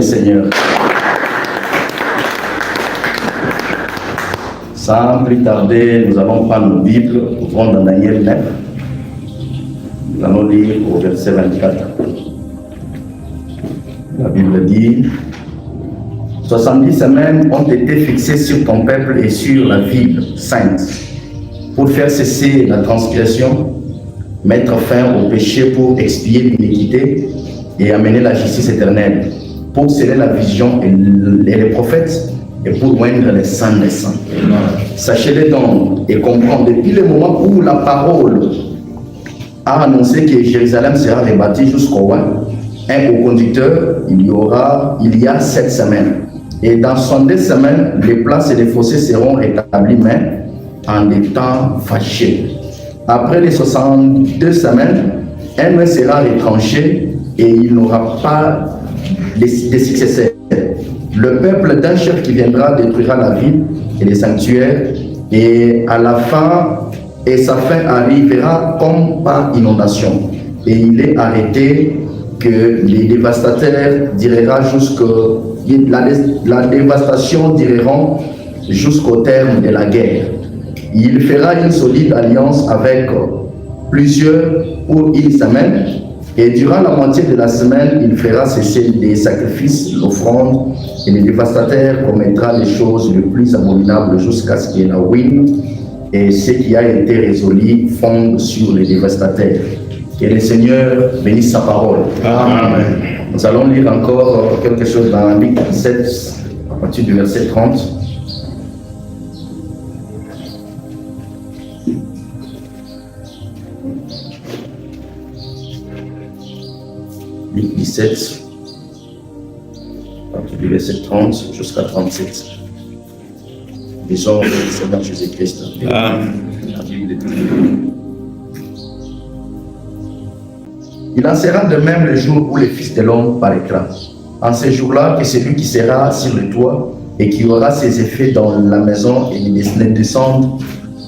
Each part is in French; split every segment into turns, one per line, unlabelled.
Seigneur. Sans plus tarder, nous allons prendre nos Bibles, ouvrons dans Daniel 9. Nous allons lire au verset 24. La Bible dit: 70 semaines ont été fixées sur ton peuple et sur la ville sainte, pour faire cesser la transgression, mettre fin au péché, pour expier l'iniquité et amener la justice éternelle, pour sceller la vision et les prophètes, et pour oindre les saints des saints. Sachez-le donc et comprendre, depuis le moment où la parole a annoncé que Jérusalem sera rebâtie jusqu'au roi, un haut conducteur, il y a 7 semaines. Et dans 62 semaines, les places et les fossés seront rétablis, mais en des temps fâchés. Après les 62 semaines, un mur sera retranché et il n'aura pas de successeurs. Le peuple d'un chef qui viendra détruira la ville et les sanctuaires, et à la fin, et sa fin arrivera comme par inondation. Et il est arrêté que les dévastateurs durera la dévastation durera jusqu'au terme de la guerre. Il fera une solide alliance avec plusieurs pour une semaine, et durant la moitié de la semaine, il fera cesser les sacrifices, l'offrande, et le dévastateur commettra les choses les plus abominables jusqu'à ce que la ruine et ce qui a été résolu fondent sur les dévastateurs. Que le Seigneur bénisse sa parole. Amen. Nous allons lire encore quelque chose dans Luc 17, à partir du verset 30. Luc 17, à partir du verset 30 jusqu'à 37. Disons le Seigneur Jésus-Christ. Amen. Il en sera de même le jour où le Fils de l'homme paraîtra. En ce jour-là, que celui qui sera sur le toit et qui aura ses effets dans la maison et les descendent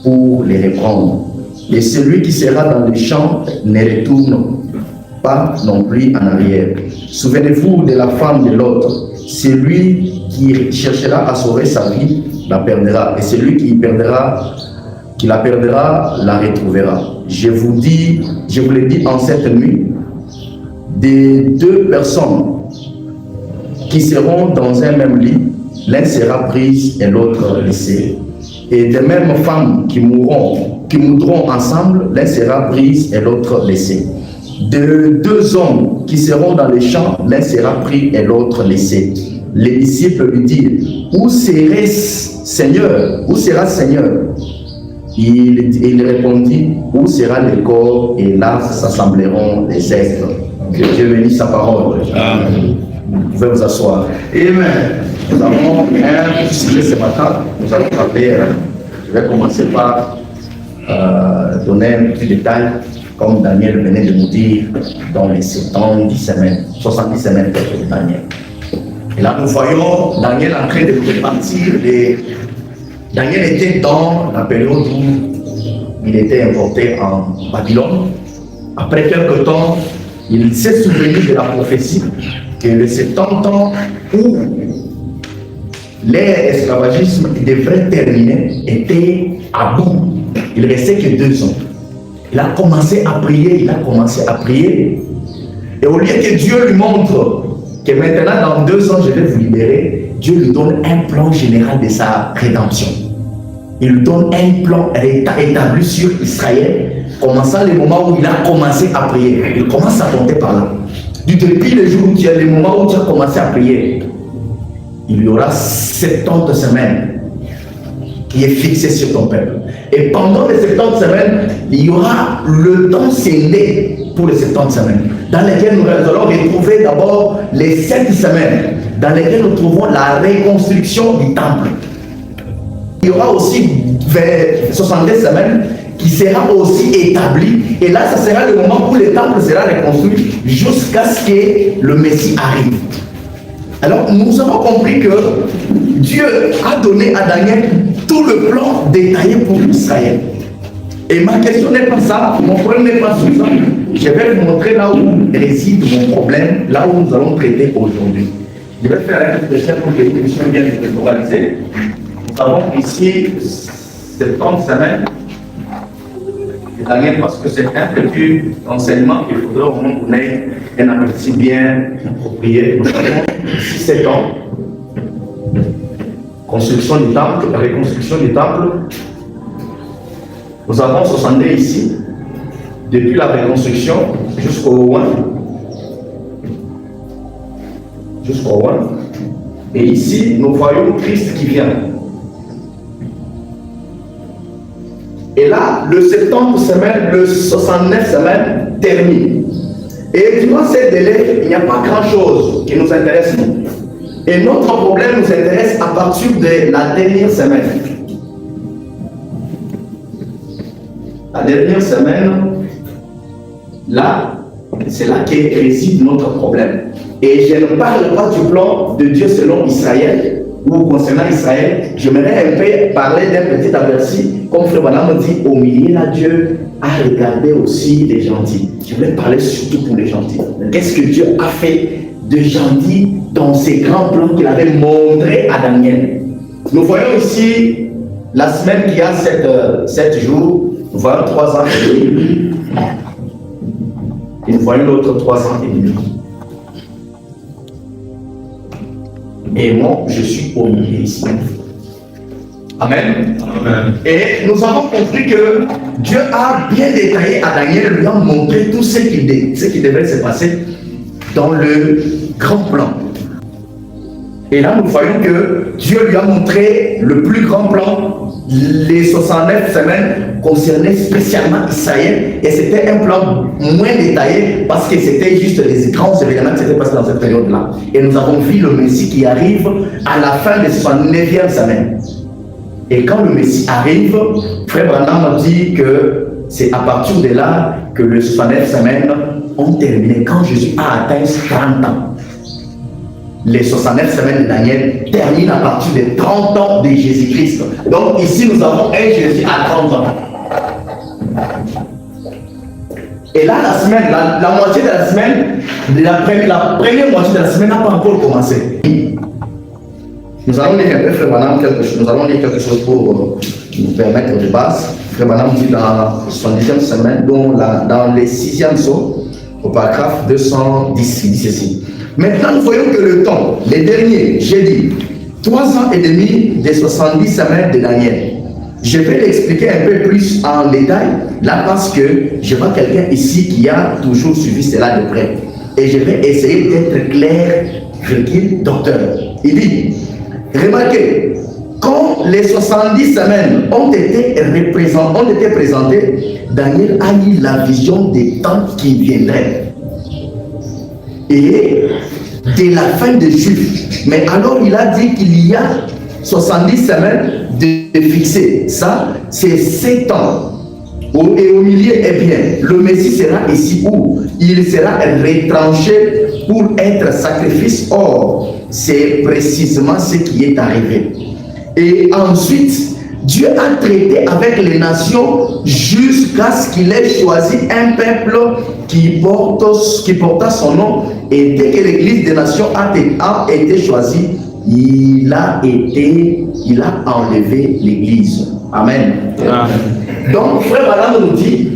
pour les reprendre. Et celui qui sera dans le champ ne retourne pas non plus en arrière. Souvenez-vous de la femme de l'autre. Celui qui cherchera à sauver sa vie la perdra, et celui qui la perdra la retrouvera. Je vous le dis en cette nuit, des 2 personnes qui seront dans un même lit, l'un sera prise et l'autre laissée. Et des mêmes femmes qui mourront ensemble, l'un sera prise et l'autre laissée. De 2 hommes qui seront dans les champs, l'un sera pris et l'autre laissé. Les disciples lui dirent: Où sera Seigneur? Où sera Seigneur? Il répondit: Où sera le corps? Et là s'assembleront les êtres. Que Dieu bénisse sa parole. Amen. Vous pouvez vous asseoir. Amen. Nous avons un sujet ce matin. Nous allons parler. Je vais commencer par donner un petit détail, comme Daniel venait de nous dire, dans les 70 semaines de Daniel. Et là, nous voyons Daniel en train de repartir. Daniel était dans la période où il était importé en Babylone. Après quelque temps, il s'est souvenu de la prophétie que les 70 ans où l'esclavagisme devrait terminer étaient à bout. Il ne restait que 2 ans. Il a commencé à prier, et au lieu que Dieu lui montre que maintenant dans 2 ans je vais vous libérer, Dieu lui donne un plan général de sa rédemption. Il lui donne un plan établi sur Israël, commençant le moment où il a commencé à prier. Il commence à compter par là. Depuis le jour où tu as le moment où tu as commencé à prier, il y aura 70 semaines qui est fixé sur ton peuple. Et pendant les 70 semaines, il y aura le temps scellé pour les 70 semaines, dans lesquelles nous allons retrouver d'abord les 7 semaines, dans lesquelles nous trouvons la reconstruction du temple. Il y aura aussi 70 semaines qui sera aussi établi, et là, ça sera le moment où le temple sera reconstruit jusqu'à ce que le Messie arrive. Alors, nous avons compris que Dieu a donné à Daniel tout le plan détaillé pour Israël. Et ma question n'est pas ça, mon problème n'est pas sur ça. Je vais vous montrer là où réside mon problème, là où nous allons traiter aujourd'hui. Je vais faire un petit dessin pour que nous puissions bien visualiser. Nous avons ici 70 semaines de Daniel parce que c'est un petit enseignement qu'il faudra au moins qu'on ait un aperçu bien approprié. Nous avons 6-7 ans. Construction du temple, reconstruction du temple. Nous avons 62 ici, depuis la reconstruction jusqu'au 1. Jusqu'au 1. Et ici, nous voyons Christ qui vient. Et là, le 70 semaines, le 69 semaines termine. Et durant ces délais, il n'y a pas grand-chose qui nous intéresse. Et notre problème nous intéresse à partir de la dernière semaine. La dernière semaine, là, c'est là qu'est réside notre problème. Et je ne parle pas du plan de Dieu selon Israël ou concernant Israël. J'aimerais un peu parler d'un petit aperçu, comme Frère Branham dit, au milieu là, Dieu a regardé aussi les gentils. Je voulais parler surtout pour les gentils. Qu'est-ce que Dieu a fait de gentil dans ces grands plans qu'il avait montrés à Daniel? Nous voyons ici la semaine qui a 7 jours, nous voyons 3 ans et demi. Et nous voyons l'autre 3 ans et demi. Et moi, je suis au milieu ici. Amen. Amen. Et nous avons compris que Dieu a bien détaillé à Daniel, lui a montré tout ce qui devait se passer dans le grand plan. Et là, nous voyons que Dieu lui a montré le plus grand plan. Les 69 semaines concernaient spécialement Israël. Et c'était un plan moins détaillé parce que c'était juste les grands événements qui s'étaient passés dans cette période-là. Et nous avons vu le Messie qui arrive à la fin de 69e semaine. Et quand le Messie arrive, Frère Branham dit que c'est à partir de là que les 69 semaines ont terminé. Quand Jésus a atteint 30 ans. Les 69 semaines de Daniel terminent à partir des 30 ans de Jésus-Christ. Donc ici, nous avons un Jésus à 30 ans. Et là, la semaine, la moitié de la semaine, la première moitié de la semaine n'a pas encore commencé. Nous allons lire un peu, Frère Branham, nous allons lire quelque chose pour nous permettre de base. Frère Branham dit dans son 10e semaine, dans les 6e saut, au paragraphe 210, il dit ceci. Maintenant, nous voyons que le temps, les derniers, j'ai dit, 3 ans et demi des 70 semaines de Daniel. Je vais l'expliquer un peu plus en détail, là, parce que je vois quelqu'un ici qui a toujours suivi cela de près. Et je vais essayer d'être clair, tranquille, docteur. Il dit, remarquez, quand les 70 semaines ont été présentées, Daniel a eu la vision des temps qui viendraient. Et de la fin des Juifs. Mais alors il a dit qu'il y a 70 semaines de fixer. Ça, c'est 7 ans. Et au milieu, eh bien, le Messie sera ici où il sera retranché pour être sacrifice. Or, c'est précisément ce qui est arrivé. Et ensuite, Dieu a traité avec les nations jusqu'à ce qu'il ait choisi un peuple qui porta son nom. Et dès que l'église des nations a été choisie, il a enlevé l'église. Amen. Amen. Donc, Frère Branham nous dit,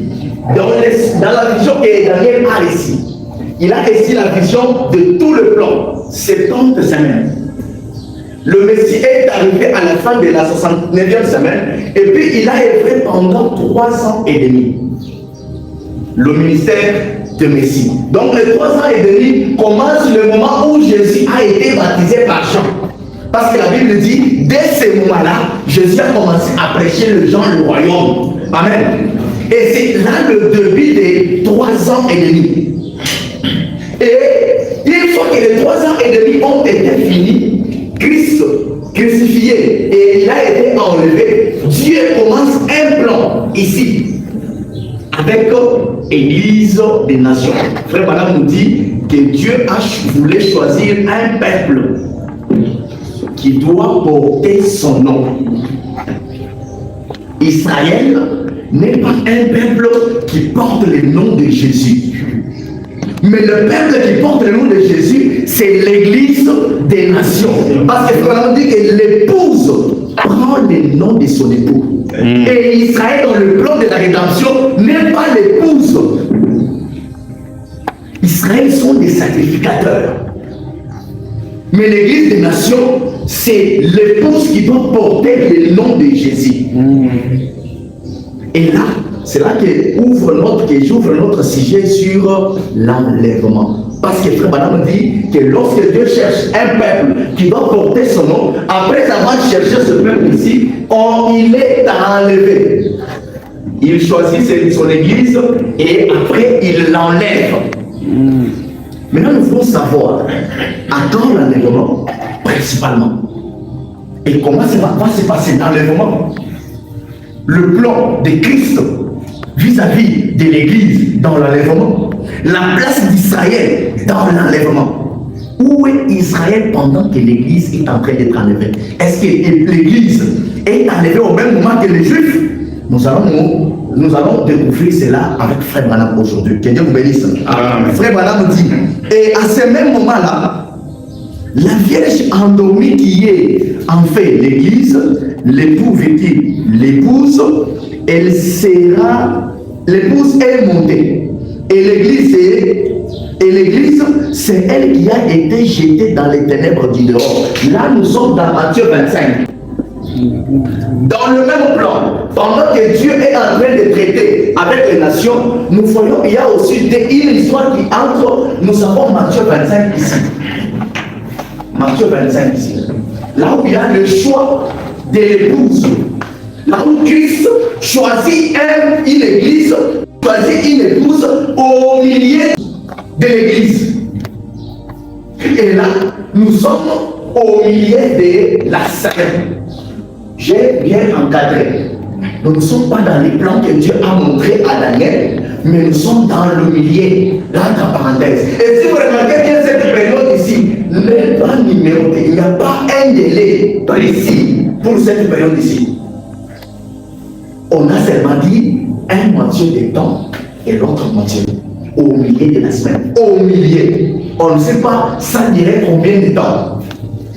dans la vision que Daniel a ici, il a ici la vision de tout le plan, 70 semaines. Le Messie est arrivé à la fin de la 69e semaine et puis il a œuvré pendant 3 ans et demi. Le ministère de Messie. Donc les 3 ans et demi commencent le moment où Jésus a été baptisé par Jean. Parce que la Bible dit, dès ce moment-là, Jésus a commencé à prêcher le royaume. Amen. Et c'est là le début des 3 ans et demi. Et une fois que les 3 ans et demi ont été finis, Christ crucifié et il a été enlevé, Dieu commence un plan ici avec l'Église des nations. Frère Branham nous dit que Dieu a voulu choisir un peuple qui doit porter son nom. Israël n'est pas un peuple qui porte le nom de Jésus. Mais le peuple qui porte le nom de Jésus, c'est l'église des nations. Parce que vraiment dit que l'épouse prend le nom de son époux. Et Israël, dans le plan de la rédemption, n'est pas l'épouse. Israël sont des sacrificateurs. Mais l'église des nations, c'est l'épouse qui doit porter le nom de Jésus. Et là, c'est là que j'ouvre notre sujet sur l'enlèvement. Parce que Frère Branham dit que lorsque Dieu cherche un peuple qui doit porter son nom, après avoir cherché ce peuple ici, il est enlevé. Il choisit son église et après il l'enlève. Maintenant, nous voulons savoir à quand l'enlèvement, principalement. Et comment ça va se passer l'enlèvement. Le plan de Christ vis-à-vis de l'église dans l'enlèvement. La place d'Israël dans l'enlèvement. Où est Israël pendant que l'église est en train d'être enlevée? Est-ce que l'église est enlevée au même moment que les Juifs? Nous allons découvrir cela avec Frère Branham aujourd'hui. Que Dieu vous bénisse. Frère Branham dit, et à ce même moment-là, la Vierge endormie qui est en fait l'église, l'époux vêtu l'épouse, l'épouse est montée. Et l'église, c'est elle qui a été jetée dans les ténèbres du dehors. Là, nous sommes dans Matthieu 25. Dans le même plan, pendant que Dieu est en train de traiter avec les nations, nous voyons qu'il y a aussi une histoire qui entre. Nous avons Matthieu 25 ici. Matthieu 25 ici. Là où il y a le choix de l'épouse. Là où Christ choisit une église, choisit une épouse au milieu de l'église. Et là, nous sommes au milieu de la scène. J'ai bien encadré. Nous ne sommes pas dans les plans que Dieu a montrés à Daniel, mais nous sommes dans le milieu, là, entre parenthèses. Et si vous remarquez bien cette période ici, n'est pas numéroté. Il n'y a pas un délai précis pour cette période ici. On a seulement dit un moitié de temps et l'autre moitié au milieu de la semaine. Au milieu. On ne sait pas ça dirait combien de temps.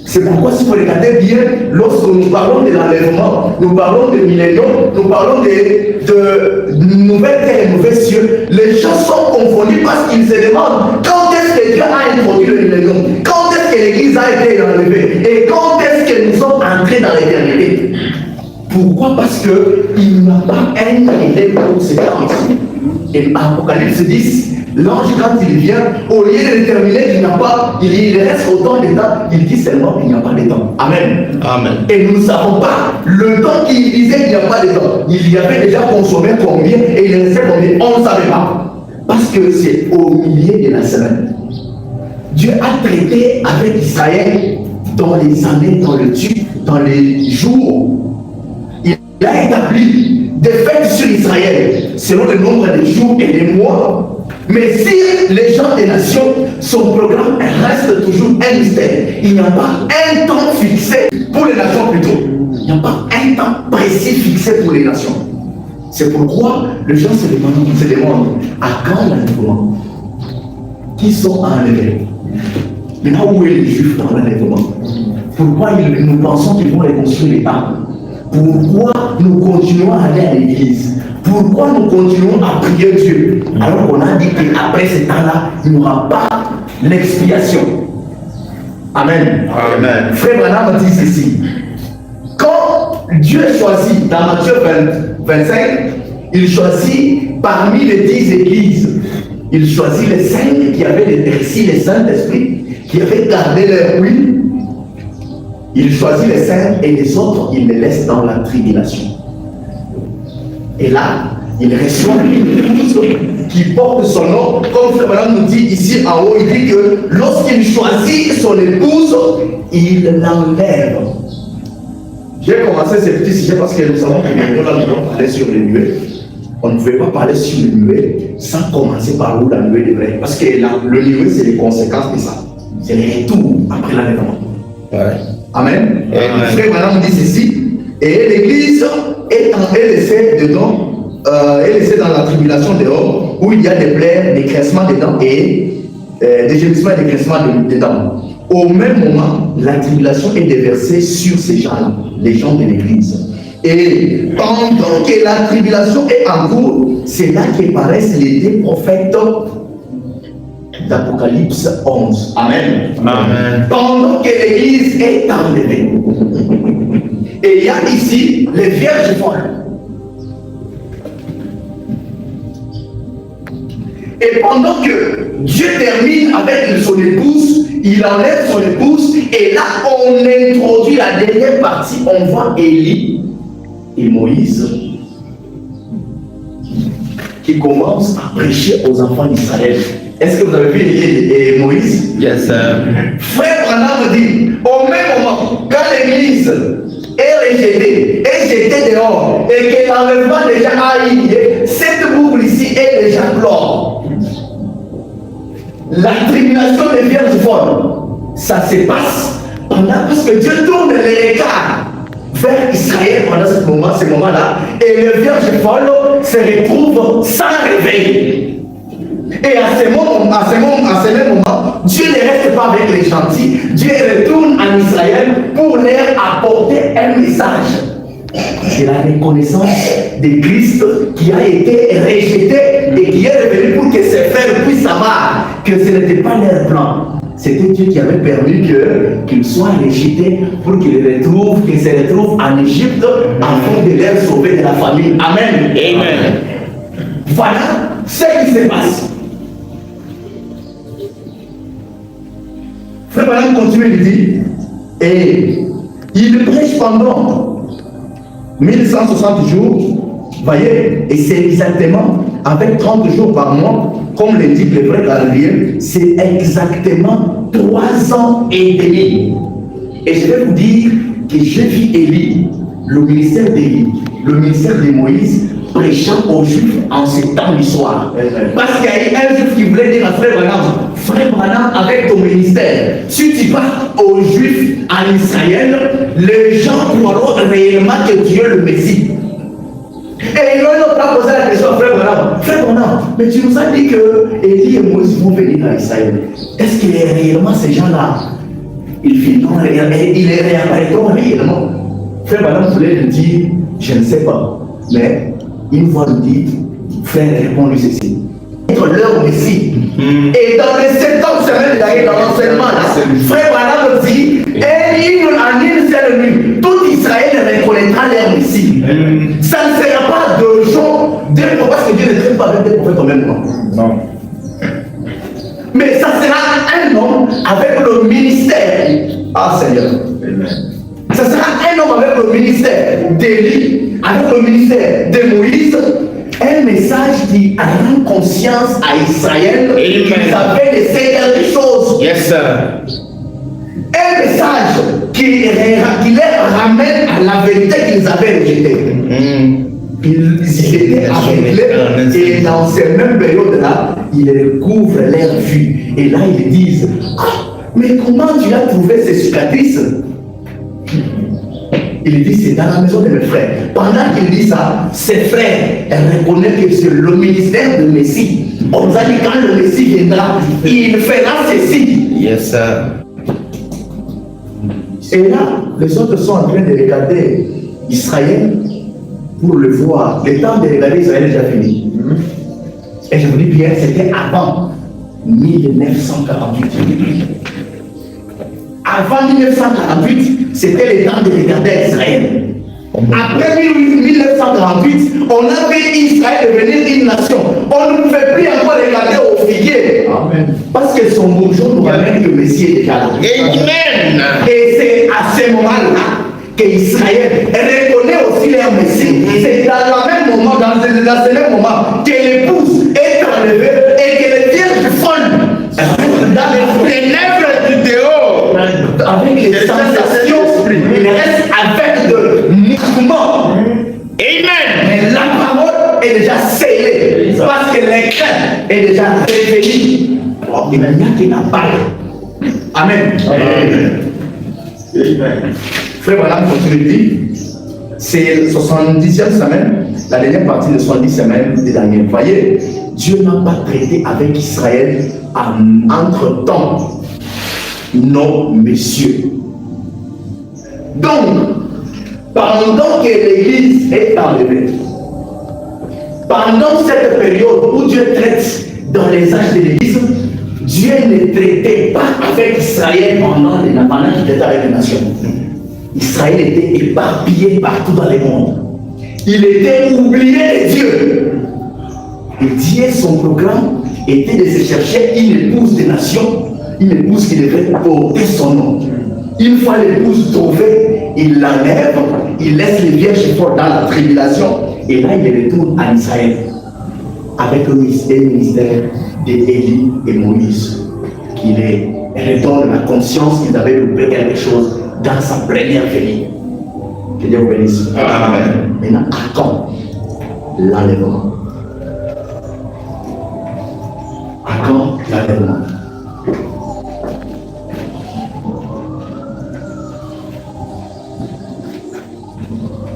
C'est pourquoi si vous regardez bien, lorsque nous parlons de l'enlèvement, nous parlons de millénium, nous parlons de nouvelles terres et nouvelles cieux, les gens sont confondus parce qu'ils se demandent quand est-ce que Dieu a introduit le millénium, quand est-ce que l'Église a été enlevée et quand est-ce que nous sommes entrés dans l'éternité. Pourquoi? Parce qu'il n'y a pas un délai pour ces temps ici. Et Apocalypse 10, l'ange, quand il vient, au lieu de déterminer qu'il n'y a pas, il reste autant de temps, il dit seulement qu'il n'y a pas de temps. Amen. Amen. Et nous ne savons pas le temps qu'il disait qu'il n'y a pas de temps. Il y avait déjà consommé combien et il restait combien, on ne savait pas. Parce que c'est au milieu de la semaine. Dieu a traité avec Israël dans les années, dans les jours. Il a établi des fêtes sur Israël selon le nombre de jours et des mois. Mais si les gens des nations, son programme reste toujours un mystère. Il n'y a pas un temps fixé pour les nations plutôt. Il n'y a pas un temps précis fixé pour les nations. C'est pourquoi les gens se demandent à quand l'enlèvement? Qui sont enlevés? Maintenant, où est les Juifs dans l'enlèvement? Pourquoi nous pensons qu'ils vont reconstruire les temples? Pourquoi nous continuons à aller à l'église? Pourquoi nous continuons à prier Dieu? Alors qu'on a dit qu'après ce temps-là, il n'y aura pas l'expiation. Amen. Amen. Frère Branham dit ceci. Quand Dieu choisit, dans Matthieu 25, il choisit parmi les 10 églises, il choisit les 5 qui avaient les Saint-Esprit, qui avaient gardé leur huile. Il choisit les 5 et les autres, il les laisse dans la tribulation. Et là, il reçoit une épouse qui porte son nom. Comme Frère Branham nous dit ici en haut, il dit que lorsqu'il choisit son épouse, il l'enlève. J'ai commencé ce petit sujet parce que nous savons que nous allons parler sur les nuées. On ne pouvait pas parler sur les nuées sans commencer par où la nuée devrait. Parce que le nuée, c'est les conséquences de ça. C'est le retour après l'enlèvement. Ouais. Amen. Frère Branham dit ceci, et l'église est laissée dedans, est laissée dans la tribulation dehors, où il y a des plaies, des cressements dedans et des gémissements et des grincements de dents. Au même moment, la tribulation est déversée sur ces gens-là, les gens de l'église. Et pendant que la tribulation est en cours, c'est là qu'apparaissent les deux prophètes d'Apocalypse 11. Amen.
Amen.
Pendant que l'église est enlevée. Et il y a ici les vierges folles. Et pendant que Dieu termine avec son épouse, il enlève son épouse, et là on introduit la dernière partie, on voit Élie et Moïse qui commencent à prêcher aux enfants d'Israël. Est-ce que vous avez vu Élie et Moïse?
Yes, sir.
Frère Branham dit, au même moment, quand l'église est rejetée, est jetée dehors, et que l'enlèvement déjà a eu, cette boucle ici est déjà clore. La tribulation des vierges folles, ça se passe pendant, parce que Dieu tourne les regards vers Israël pendant ce moment-là, et les vierges folles se retrouvent sans réveil. Et à ce même moment, Dieu ne reste pas avec les gentils, Dieu retourne en Israël pour leur apporter un message. C'est la reconnaissance de Christ qui a été rejeté et qui est revenu pour que ses frères puissent savoir que ce n'était pas leur plan. C'était Dieu qui avait permis qu'ils soient rejetés pour qu'ils se retrouvent en Égypte afin de les sauver de la famine. Amen.
Amen.
Voilà ce qui se passe. Frère Branham continue de dire, et il prêche pendant 1160 jours, voyez, et c'est exactement avec 30 jours par mois, comme l'indique le vrai calendrier, c'est exactement 3 ans et demi. Et je vais vous dire que j'ai vu Élie, le ministère d'Élie, le ministère de Moïse, prêchant aux Juifs en ce temps du soir. Parce qu'il y a eu un Juif qui voulait dire à Frère Branham, avec ton ministère, si tu pars aux Juifs en Israël, les gens croiront réellement que Dieu est le Messie. Et ils n'ont pas posé la question à Frère Branham, mais tu nous as dit que Élie et Moïse vont venir à Israël. Est-ce que réellement ces gens-là, ils viendront, ils réapparaîtront réellement? Frère Branham voulait lui dire, je ne sais pas, mais une fois nous dit, frère, réponds-lui ceci. Être leur Messie. Et dans les 70 semaines d'année, dans l'enseignement, frère Branham dit, et en une seule nuit, tout Israël reconnaîtra leur Messie. Ça ne sera pas de gens, parce que Dieu ne traite pas avec des prophètes au même temps.
Non.
Mais ça sera un homme avec le ministère. Ah Seigneur. Ça sera un homme avec le ministère d'Élie, avec le ministère de Moïse, un message qui rend conscience à Israël qu'ils avaient laissé quelque chose.
Yes, sir.
Un message qui les ramène à la vérité qu'ils avaient rejetée. Ils étaient aveuglés et dans ces mêmes périodes-là, ils recouvrent leur vue. Et là, ils disent, ah, mais comment tu as trouvé ces cicatrices? Il dit, c'est dans la maison de mes frères. Pendant qu'il dit ça, ses frères reconnaissent que c'est le ministère de Messie. On nous a dit, quand le Messie viendra, il fera ceci.
Yes, sir.
Et là, les autres sont en train de regarder Israël pour le voir. Le temps de regarder Israël est déjà fini. Et je vous dis bien, c'était avant 1948. Avant 1948, c'était le temps de regarder Israël. Après 1948, on a vu Israël devenir une nation. On ne pouvait plus encore regarder au figuier. Amen. Parce que son bourgeon nous ramène que le Messie est déjà là.
Amen.
Et c'est à ce moment-là qu'Israël reconnaît aussi leur Messie. C'est dans le même moment, dans ce même moment, que l'épouse est enlevée et que les vierges folles dans les ténèbres du dehors, avec les sensations, il reste avec de mouvements. Amen. Mais la parole est déjà scellée parce que l'écran est déjà révélé. Il n'y a qui n'a pas. Amen. Amen. Frère Branham continue de dire, c'est 70e semaine, la dernière partie de 70 semaines des derniers. Vous voyez, Dieu n'a pas traité avec Israël entre-temps. Non, messieurs. Donc, pendant que l'Église est enlevée, pendant cette période où Dieu traite dans les âges de l'Église, Dieu ne traitait pas avec Israël pendant qu'il était avec les nations. Israël était éparpillé partout dans le monde. Il était oublié de Dieu. Et Dieu, son programme était de se chercher une épouse des nations, une épouse qui devait porter son nom. Une fois l'épouse trouvée, il l'enlève, il laisse les vierges fortes dans la tribulation, et là il retourne à Israël avec le ministère d'Élie et Moïse, qui les redonne la conscience qu'ils avaient loupé quelque chose dans sa première venue. Que Dieu vous bénisse.
Amen.
Maintenant, à quand l'enlèvement? À quand l'enlèvement?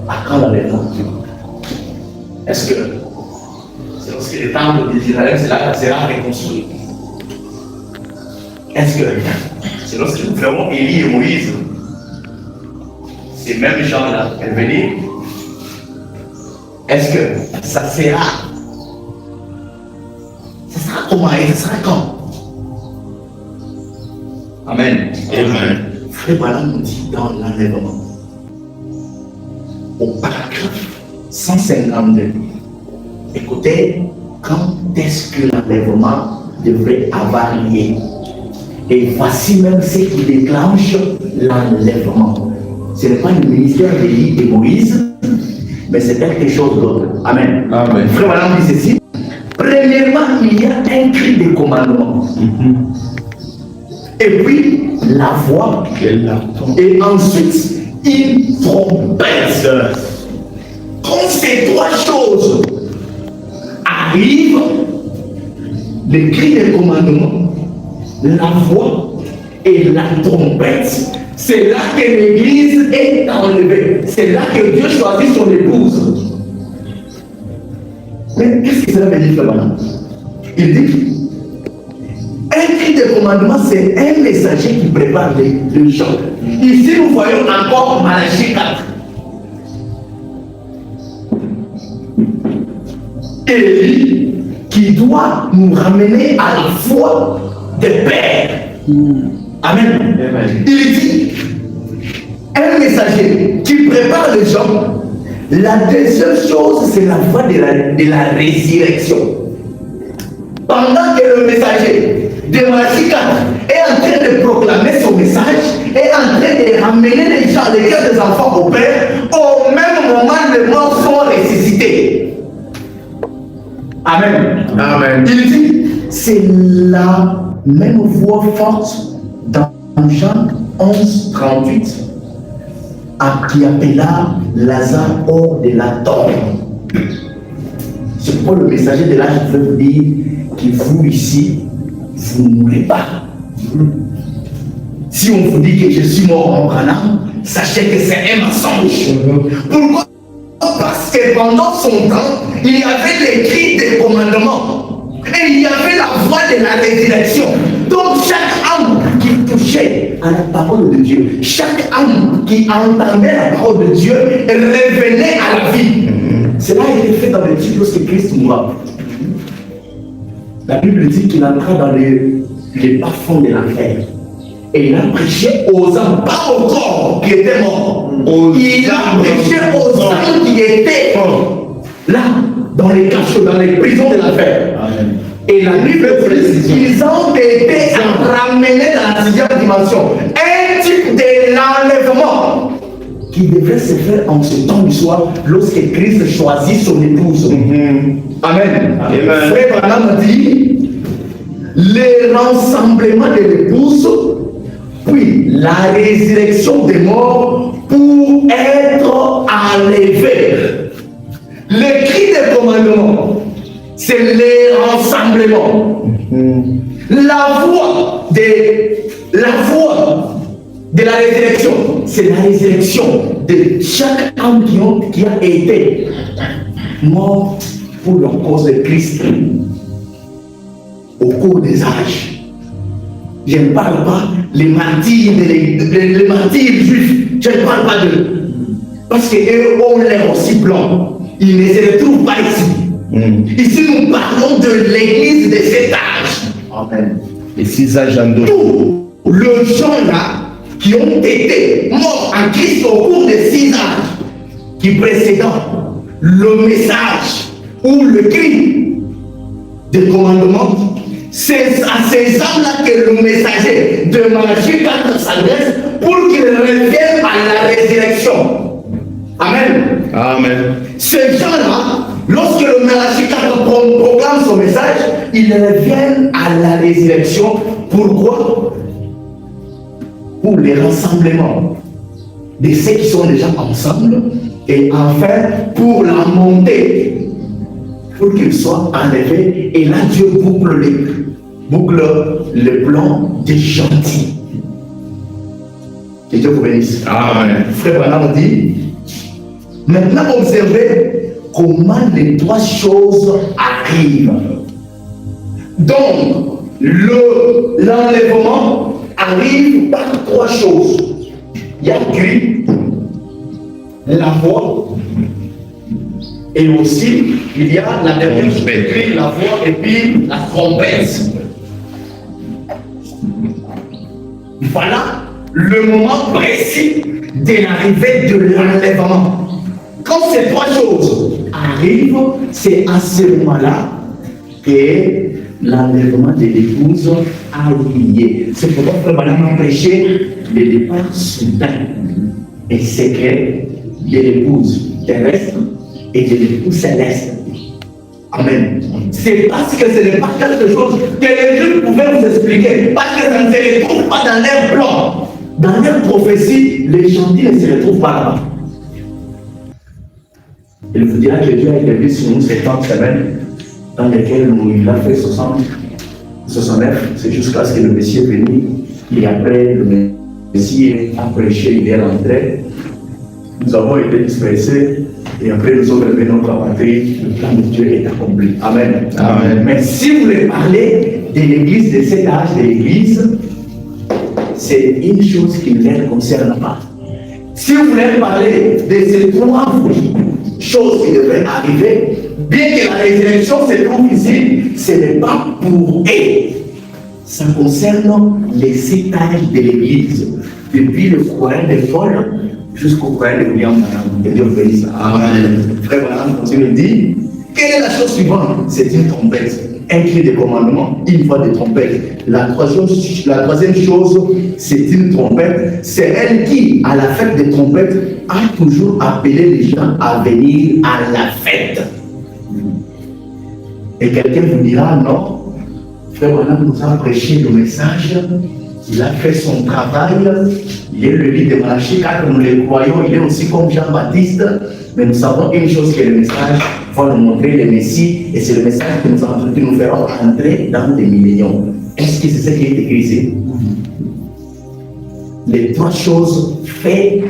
À quand l'enlèvement? Est-ce que c'est lorsque le temple d'Israël sera reconstruit? Est-ce que c'est lorsque nous verrons Élie et Moïse, ces mêmes gens-là, venir? Est-ce que ça sera comment et ça sera quand? Amen.
Amen.
Frère Branham nous dit dans l'enlèvement, au paragraphe 152, écoutez, quand est-ce que l'enlèvement devrait avoir lieu? Et voici même ce qui déclenche l'enlèvement. Ce n'est pas le ministère d'Élie et Moïse, mais c'est quelque chose d'autre. Amen.
Amen.
Frère Branham dit ceci. Premièrement, il y a un cri de commandement. Et puis, la voix. Et ensuite, une trompette. Quand ces trois choses arrivent, le cri de commandement, la voix et la trompette, c'est là que l'Église est enlevée. C'est là que Dieu choisit son épouse. Mais qu'est-ce que cela veut dire maintenant? Il dit, un cri de commandement, c'est un messager qui prépare les gens. Ici, nous voyons encore Malachie 4. Élie qui doit nous ramener à la foi des pères. Amen. Amen. Il dit, un messager qui prépare les gens. La deuxième chose, c'est la voie de la résurrection. Pendant que le messager de Malachie 4 est en train de proclamer son message, est en train de ramener les gens, les cœurs des enfants au Père, au même moment, les morts sont ressuscités. Amen. Amen. Il dit, c'est la même voix forte dans Jean 11, 38. Qui appela Lazare hors de la tombe. C'est pourquoi le messager de l'âge veut vous dire que vous ici, vous ne mourrez pas. Si on vous dit que je suis mort en Branham, sachez que c'est un mensonge. Pourquoi? Parce que pendant son temps, il y avait les cris des commandements et il y avait la voix de la résurrection. Donc chaque âme qui touchait à la parole de Dieu, chaque âme qui entendait la parole de Dieu revenait à la vie. Cela a été fait dans le titre lorsque Christ mourra. La Bible dit qu'il entra dans les bas-fonds de l'enfer. Et il a prêché aux âmes, pas au corps qui était mort. Il a prêché aux âmes qui étaient là, dans les cachots, dans les prisons de l'enfer. Et la Bible dit qu'ils ont été ramenés dans la sixième dimension. Un type de l'enlèvement qui devrait se faire en ce temps du soir lorsque Christ choisit son épouse. Amen. Frère Branham dit le rassemblement de l'épouse, puis la résurrection des morts pour être enlevé. Le cri de commandement, c'est le rassemblement. La voix de la résurrection, c'est la résurrection de chaque âme qui a été mort pour la cause de Christ. cours des âges. Je ne parle pas les martyrs, les martyrs juifs. Je ne parle pas d'eux. Parce qu'eux ont l'air aussi blancs. Ils ne se retrouvent pas ici. Ici, nous parlons de l'église de cet âge.
Amen. Les 6 âges en deux.
Tous les gens-là qui ont été morts en Christ au cours des 6 âges qui précèdent le message ou le cri de commandement, c'est à ces hommes-là que le messager de Malachie 4 s'adresse pour qu'ils reviennent à la résurrection. Amen.
Amen.
Ces gens-là, lorsque le Malachie 4 proclame son message, ils reviennent à la résurrection. Pourquoi? Pour les rassemblements de ceux qui sont déjà ensemble et enfin pour la montée, pour qu'ils soient enlevés. Et là, Dieu boucle le plan des gentils. Que Dieu vous bénisse.
Amen.
Frère Branham dit, maintenant observez comment les 3 choses arrivent. Donc, l'enlèvement arrive par 3 choses. Il y a le cri, la voix, et aussi il y a la dernière chose, le cri, la voix et puis la trompette. Voilà le moment précis de l'arrivée de l'enlèvement. Quand ces 3 choses arrivent, c'est à ce moment-là que l'enlèvement de l'épouse a lié. C'est pourquoi Frère Branham a prêché le départ soudain et secret de l'épouse terrestre et de l'épouse céleste. Amen. C'est parce que ce n'est pas quelque chose que les Juifs pouvaient vous expliquer, parce que ça ne se retrouve pas dans leur plan. Dans leur prophétie, les gentils ne se retrouvent pas là-bas. Il vous dira que Dieu a établi sur nous 70 semaines dans lesquelles il a fait 69, c'est jusqu'à ce que le Messie est venu. Et après, le Messie a prêché, il est rentré. Nous avons été dispersés. Et après, nous avons relevé notre patrie. Le plan de Dieu est accompli. Amen.
Amen.
Mais si vous voulez parler de l'église, de cet âge de l'église, c'est une chose qui ne les concerne pas. Si vous voulez parler de ces 3 choses qui devraient arriver, bien que la résurrection se trouve ici, ce n'est pas pour eux. Ça concerne les 7 âges de l'église, depuis le courant de Paul jusqu'au courant de William Branham. Que Dieu vous bénisse. Amen. Frère Branham continue de dire, quelle est la chose suivante? C'est une trompette. Un cri de commandement, une voix de trompette. La troisième chose, c'est une trompette. C'est elle qui, à la fête des trompettes, a toujours appelé les gens à venir à la fête. Et quelqu'un vous dira, non, Frère Branham nous a prêché le message, il a fait son travail, il est le livre de Malachie, car nous le croyons, il est aussi comme Jean-Baptiste, mais nous savons une chose, que le message va nous montrer le Messie, et c'est le message que nous ferons entrer dans les milléniums. Est-ce que c'est ce qui est écrit ici? Les 3 choses faites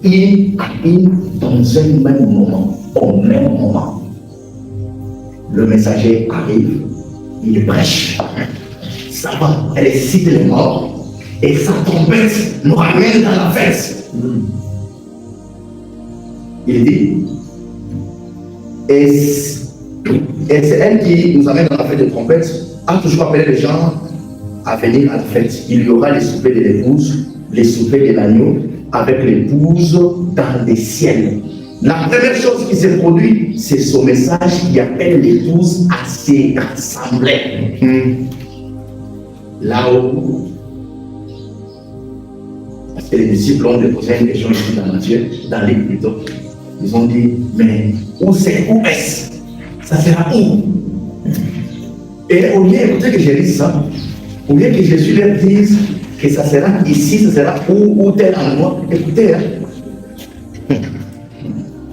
une à une dans un même moment, au même moment. Le messager arrive, il prêche, ça va, elle excite les morts, et sa trompette nous ramène dans la fête. Il dit, et c'est elle qui nous amène dans la fête de trompette, a toujours appelé les gens à venir à la fête. Il y aura les soupers de l'épouse, les soupers de l'agneau, avec l'épouse dans les ciels. La première chose qui se produit, c'est son message qui appelle l'épouse à se rassembler. Là-haut, parce que les disciples ont posé une question ici dans Matthieu, dans les plutôt. Ils ont dit, mais où est-ce? Ça sera où? Et au lieu, écoutez que j'ai dit ça, au lieu que Jésus leur dise que ça sera ici, ça sera où tel endroit, écoutez,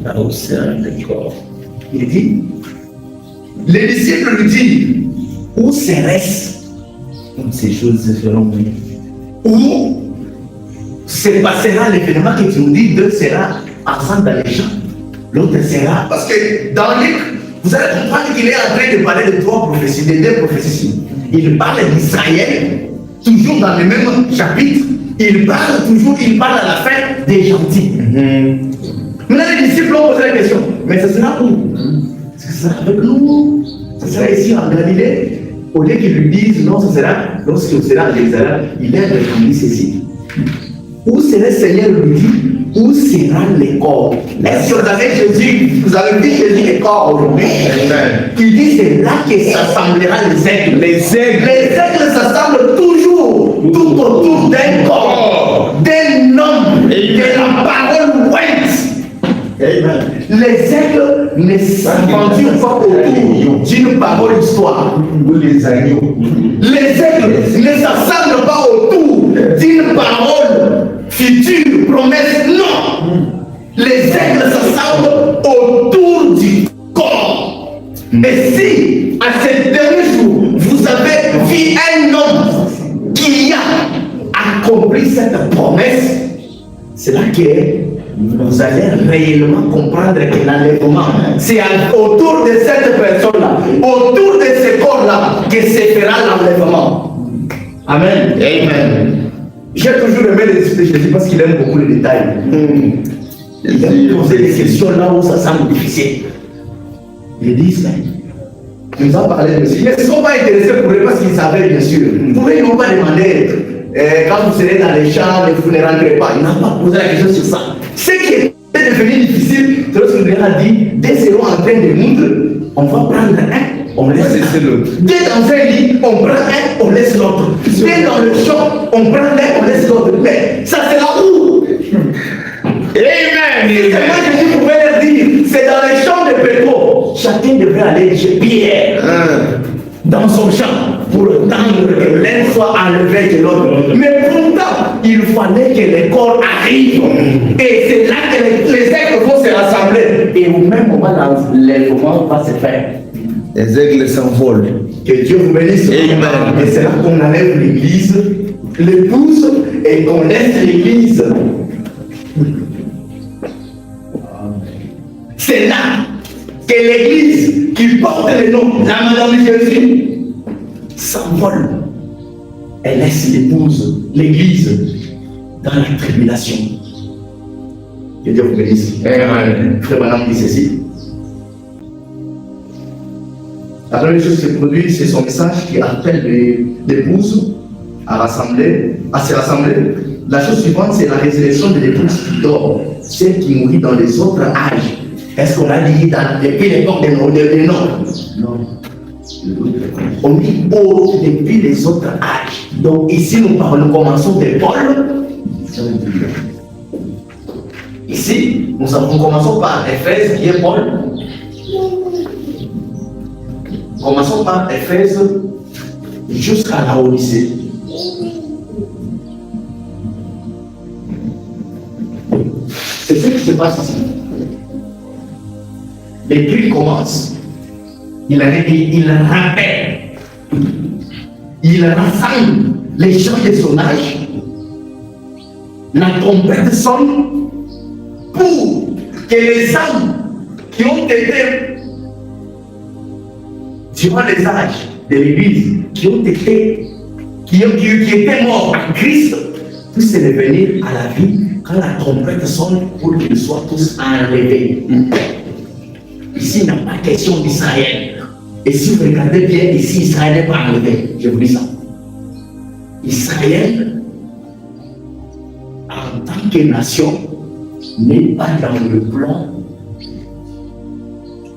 là-haut, c'est un décor. Il dit, les disciples lui disent, où serait-ce? Ces choses se feront. Où se passera l'événement que tu nous dis, deux sera ensemble dans les champs, l'autre sera. Parce que dans Luc, Vous allez comprendre qu'il est en train de parler de trois prophéties, de deux prophéties. Il parle d'Israël, toujours dans le même chapitre. Il parle à la fin des gentils. Maintenant, les disciples ont posé la question, mais ce sera où? Est-ce que ce sera avec nous? Ce sera ici en Galilée? Au lieu qu'ils lui disent, non, ce sera lorsqu'il sera à Jérusalem, il est répondu ceci. Où sera le Seigneur lui dit, où sera les corps? Est-ce que vous avez Jésus, vous avez vu Jésus les corps aujourd'hui? Il dit, c'est là que s'assemblera les aigles. Les aigles s'assemblent toujours tout autour d'un corps, d'un homme, de la parole ouinte. Les aigles ne s'aventurent pas autour d'une parole d'histoire. Les aigles ne s'assemblent pas autour d'une parole future, promesse. Non! Les aigles s'assemblent autour du corps. Et si, à ce dernier jour, vous avez vu un homme qui a accompli cette promesse, c'est là que vous allez réellement comprendre que l'enlèvement, c'est autour de cette personne-là, autour de ce corps-là, que se fera l'enlèvement. Amen. Amen. J'ai toujours aimé les disciples de Jésus parce qu'il aime beaucoup les détails. Il aime poser des questions là où ça semble difficile. Il dit, il nous a parlé de ceci. Ils ne sont pas intéressés pour eux parce qu'ils savaient, bien sûr. Pour eux, ils n'ont pas demandé. Quand vous serez dans les champs, vous ne rentrez pas. Ils n'ont pas posé la question sur ça. Ce qui est devenu difficile, c'est lorsque Dieu a dit, dès seront en train de moudre, on va prendre un, on laisse l'autre. Dès dans un lit, on prend un, on laisse l'autre. Dès dans le champ, on prend un, on laisse l'autre. Mais ça sera où? Amen. Et moi, Jésus pouvait leur dire, c'est dans les champs de Pétro. Chacun devrait aller chez Pierre. Dans son champ pour attendre que l'un soit enlevé de l'autre. Mais pourtant, il fallait que les corps arrivent. Et c'est là que les aigles vont se rassembler. Et au même moment, l'enlèvement va se faire.
Les aigles s'envolent.
Que Dieu vous bénisse. Amen. Et c'est là qu'on enlève l'église, l'épouse, et qu'on laisse l'église. C'est là que l'église qui porte le nom, la Madame Jésus, s'envole. Elle laisse l'épouse, l'église, dans la tribulation. Que Dieu vous bénisse. Frère Madame dit ceci. La première chose qui se produit, c'est son message qui appelle l'épouse à se rassembler. La chose suivante, c'est la résurrection de l'épouse qui dort, celle qui mourit dans les autres âges. Est-ce qu'on a dit depuis l'époque des noms? Non. On dit depuis les autres âges. Donc ici, nous commençons de Paul. Ici, nous commençons par Éphèse, qui est Paul. Commençons par Éphèse jusqu'à la Odyssée. C'est ce qui se passe ici. L'écrit commence. Il rappelle. Il rassemble les gens de son âge. La trompette sonne pour que les âmes qui ont été durant les âges de l'Église, qui étaient morts en Christ, puissent revenir à la vie quand la trompette sonne pour qu'ils soient tous enlevés. Ici, il n'y a pas question d'Israël. Et si vous regardez bien, ici, Israël n'est pas enlevé. Je vous dis ça. Israël, en tant que nation, n'est pas dans le plan,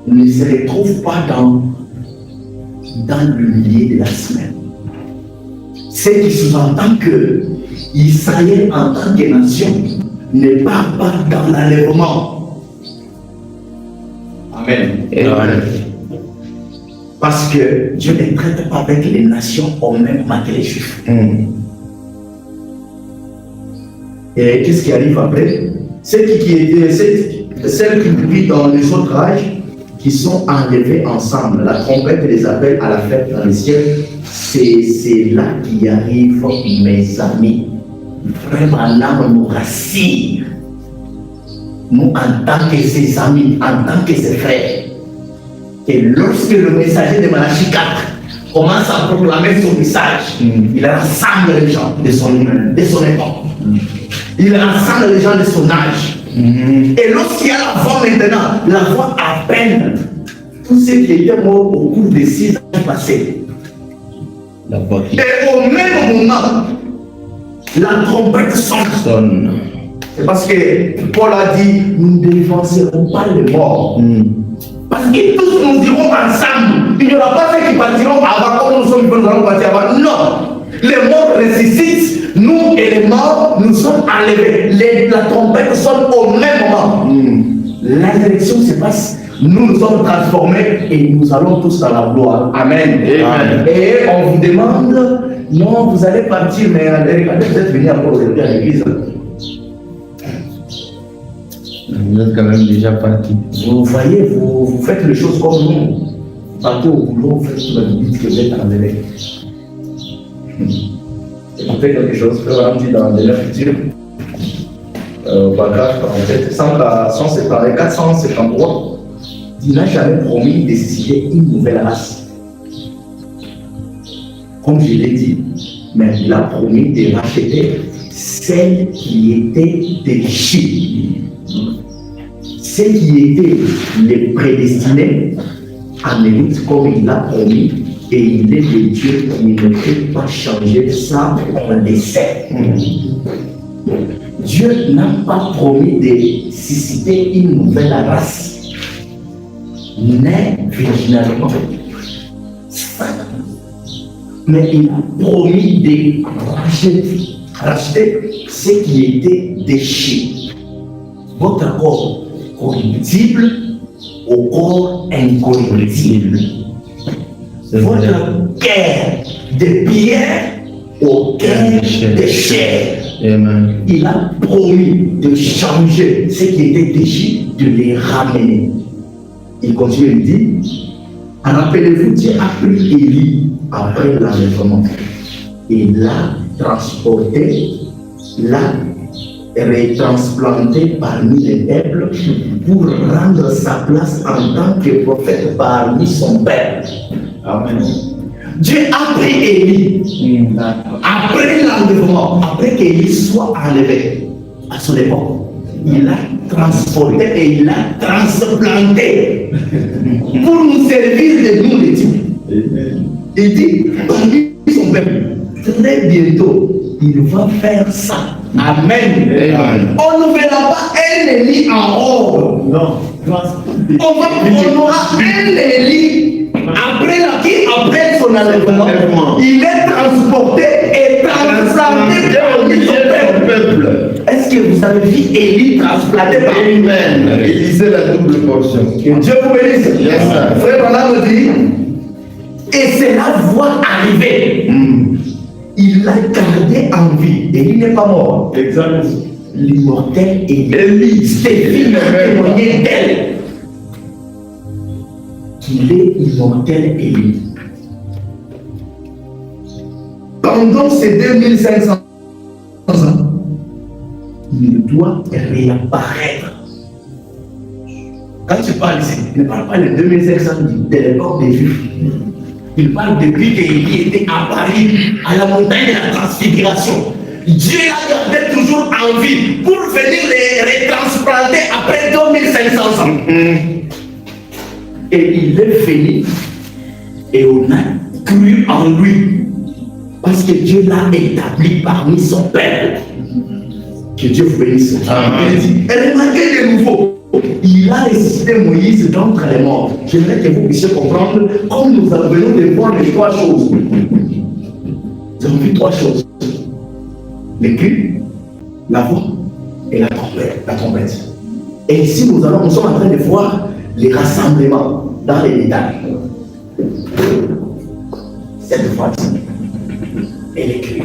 ne se retrouve pas dans le milieu de la semaine. Ce qui sous-entend que Israël, en tant que nation, n'est pas dans l'enlèvement. Amen. Amen. Parce que Dieu ne traite pas avec les nations au même temps que les Juifs. Et qu'est-ce qui arrive après? Celles qui vivent dans les autres âges, qui sont enlevés ensemble. La trompette les appelle à la fête dans le ciel. C'est là qu'il arrive, mes amis. Vraiment, là, nous rassure. Nous, en tant que ses amis, en tant que ses frères, Et lorsque le messager de Malachie 4 commence à proclamer son message, il rassemble les gens de son époque. Il rassemble les gens de son âge. Et lorsqu'il y a la voix maintenant, la voix appelle tous ceux qui étaient morts au cours des 6 ans passés. Et au même moment, la trompette sonne. C'est parce que Paul a dit, nous ne dévancerons pas les morts. Parce que tous nous irons ensemble. Il n'y aura pas ceux qui partiront avant, comme nous sommes, nous allons partir avant. Non. Les morts ressuscitent. Nous et les morts, nous sommes enlevés. La trompette sonne au même moment. La résurrection se passe. Nous sommes transformés et nous allons tous dans la gloire. Amen. Amen. Et on vous demande, non, vous allez partir, mais regardez, vous êtes venus encore aujourd'hui à l'église.
Vous êtes quand même déjà parti.
Vous voyez, vous faites les choses comme nous. Vous partez au boulot, vous faites tout le but que vous êtes enlevé. Écoutez quelque chose, frère, on dit dans les Écritures, paragraphe 47, 453, il n'a jamais promis de susciter une nouvelle race. Comme je l'ai dit, mais il a promis de racheter celle qui était déchue. Ceux qui étaient les prédestinés à mérite comme il l'a promis, et il est le Dieu qui ne peut pas changer ça, on le sait. Dieu n'a pas promis de susciter une nouvelle race, née virginalement, mais il a promis de racheter ce qui était déchets. Votre corps corruptible au corps incorruptible. Votre cœur de pierre au cœur de chair.
Amen.
Il a promis de changer ce qui était déchets, de les ramener. Il continue et dit, rappelez-vous, Dieu a pris Élie après l'enlèvement et l'a transporté, l'a retransplanté parmi les peuples pour rendre sa place en tant que prophète parmi son peuple. Amen. Dieu a pris Élie après l'enlèvement, après qu'Élie soit enlevé à son époque. Il l'a transporté et il l'a transplanté pour nous servir de nous les dieux. Il dit, parmi son peuple, très bientôt, il va faire ça. Amen. Amen. On ne verra pas un Élie en or. Non. On aura un Élie après son enlèvement. Il est transporté et transplanté parmi son peuple. Est-ce que vous avez vu Élie transplanté parmi
Amen. Il lisait la double portion.
Que Dieu vous bénisse.
Yes, sir.
Frère Branham me dit, et c'est la voix arrivée. Il l'a gardé en vie et il n'est pas mort. Exact. L'immortel Élie, Stéphane a témoigné d'elle qu'il est immortel Élie. Pendant ces 2500 ans, il doit réapparaître. Quand tu parles ici, ne parle pas de 2500 de l'époque des Juifs. Il parle depuis qu'Élie était apparu à la montagne de la transfiguration. Dieu l'a gardé toujours en vie pour venir les retransplanter après 2500 ans. Et il est venu et on a cru en lui parce que Dieu l'a établi parmi son peuple. Que Dieu vous bénisse. Et remarquez de nouveau. Il a ressuscité Moïse d'entre les morts. J'aimerais que vous puissiez comprendre comme nous venons de voir les 3 choses. Nous avons vu 3 choses. Le cri, la voix et la trompette. Et ici, nous sommes en train de voir les rassemblements dans les détails. Cette fois-ci, et les cris.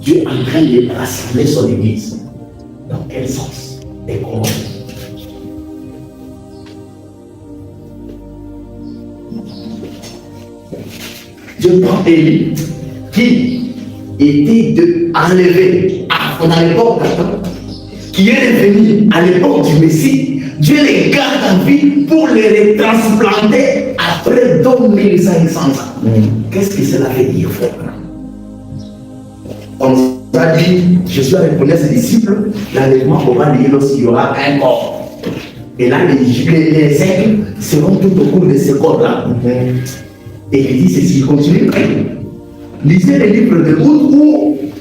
Dieu est en train de rassembler son église. Dans quel sens? Et comment? Dieu prend Élie qui était enlevé à l'époque, qui est revenu à l'époque du Messie Dieu les garde en vie pour les retransplanter après 2500 ans. Qu'est-ce que cela veut dire, frère? On nous a dit, Jésus a répondu à ses disciples, l'enlèvement aura lieu lorsqu'il y aura un corps. Et là, les aigles seront tout au cours de ce corps-là. Et il dit ceci, il continue. Lisez les livres de Ruth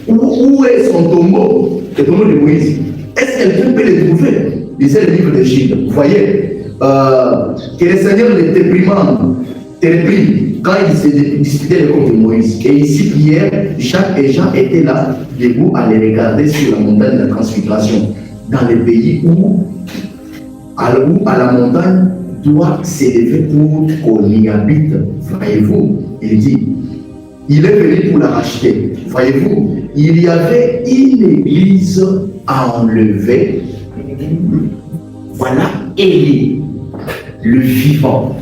où est son tombeau, le tombeau de Moïse. Est-ce que quelqu'un peut le trouver? Lisez les livres de Gilles. Vous voyez, que le Seigneur les réprime quand il se disputait le corps de Moïse. Et ici, Pierre, Jacques et Jean étaient là, debout à les regarder sur la montagne de la transfiguration, dans le pays où à la montagne doit s'élever pour qu'on y habite. Voyez-vous, il dit, il est venu pour la racheter. Voyez-vous, il y avait une église enlevée. Voilà Élie, le vivant,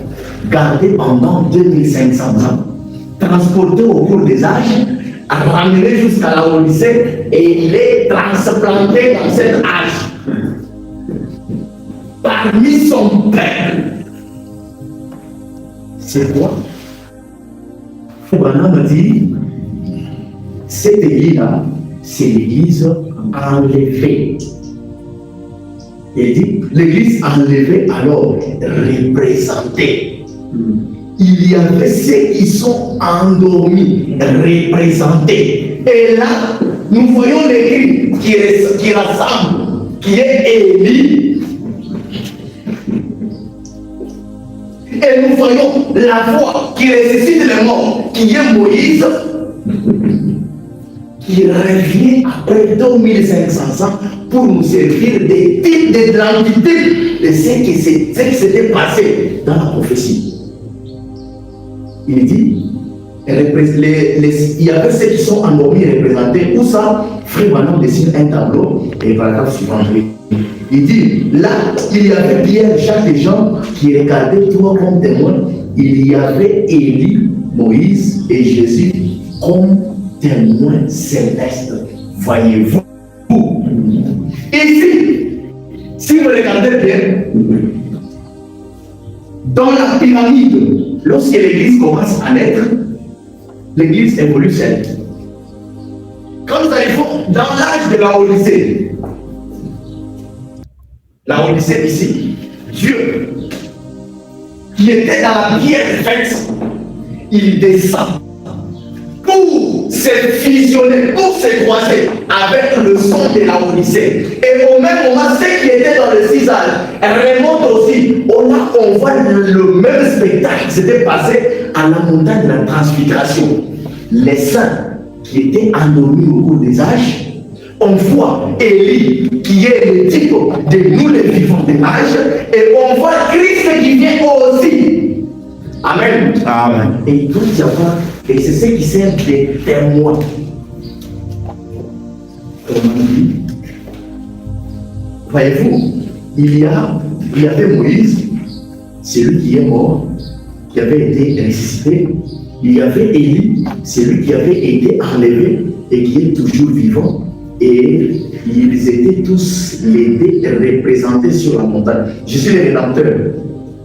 gardé pendant 2500 ans, transporté au cours des âges, ramené jusqu'à la Odyssée, et il est transplanté dans cet âge. Parmi son peuple. C'est quoi? Abraham dit, cette église-là, c'est l'église enlevée. Il dit, l'église enlevée alors représentée. Il y avait ceux qui sont endormis, représentés. Et là, nous voyons l'église qui rassemble, qui est Élie. Et nous voyons la voix qui ressuscite les morts, qui est Moïse, qui revient après 2500 ans pour nous servir des types de l'identité de ce qui s'était passé dans la prophétie. Il dit, il y avait ceux qui sont endormis et représentés. Où ça, Frère Manon dessine un tableau et paragraphe suivant. Il dit, là, il y avait Pierre, Jacques et Jean qui regardaient toi comme témoins. Il y avait Élie, Moïse et Jésus comme témoins célestes. Voyez-vous. Ici, si vous regardez bien, dans la pyramide, lorsque l'église commence à naître, l'église évolue seule. Quand nous arrivons dans l'âge de la Odyssée, la Odyssée ici, Dieu, qui était dans la pierre faite, il descend pour se fusionner, pour se croiser avec le son de la Odyssée. Et au même moment, ceux qui étaient dans le 6 âges remontent aussi. On voit le même spectacle qui s'était passé à la montagne de la transfiguration. Les saints qui étaient endormis au cours des âges, on voit Élie qui est le type de nous les vivants de l'âge, et on voit Christ qui vient aussi. Amen. Amen. Et il doit y avoir, et c'est ce qui sert des témoins. Voyez-vous, il y avait Moïse, celui qui est mort, qui avait été ressuscité. Il y avait Élie, celui qui avait été enlevé et qui est toujours vivant. Et ils étaient tous les deux représentés sur la montagne. Je suis le Rédempteur.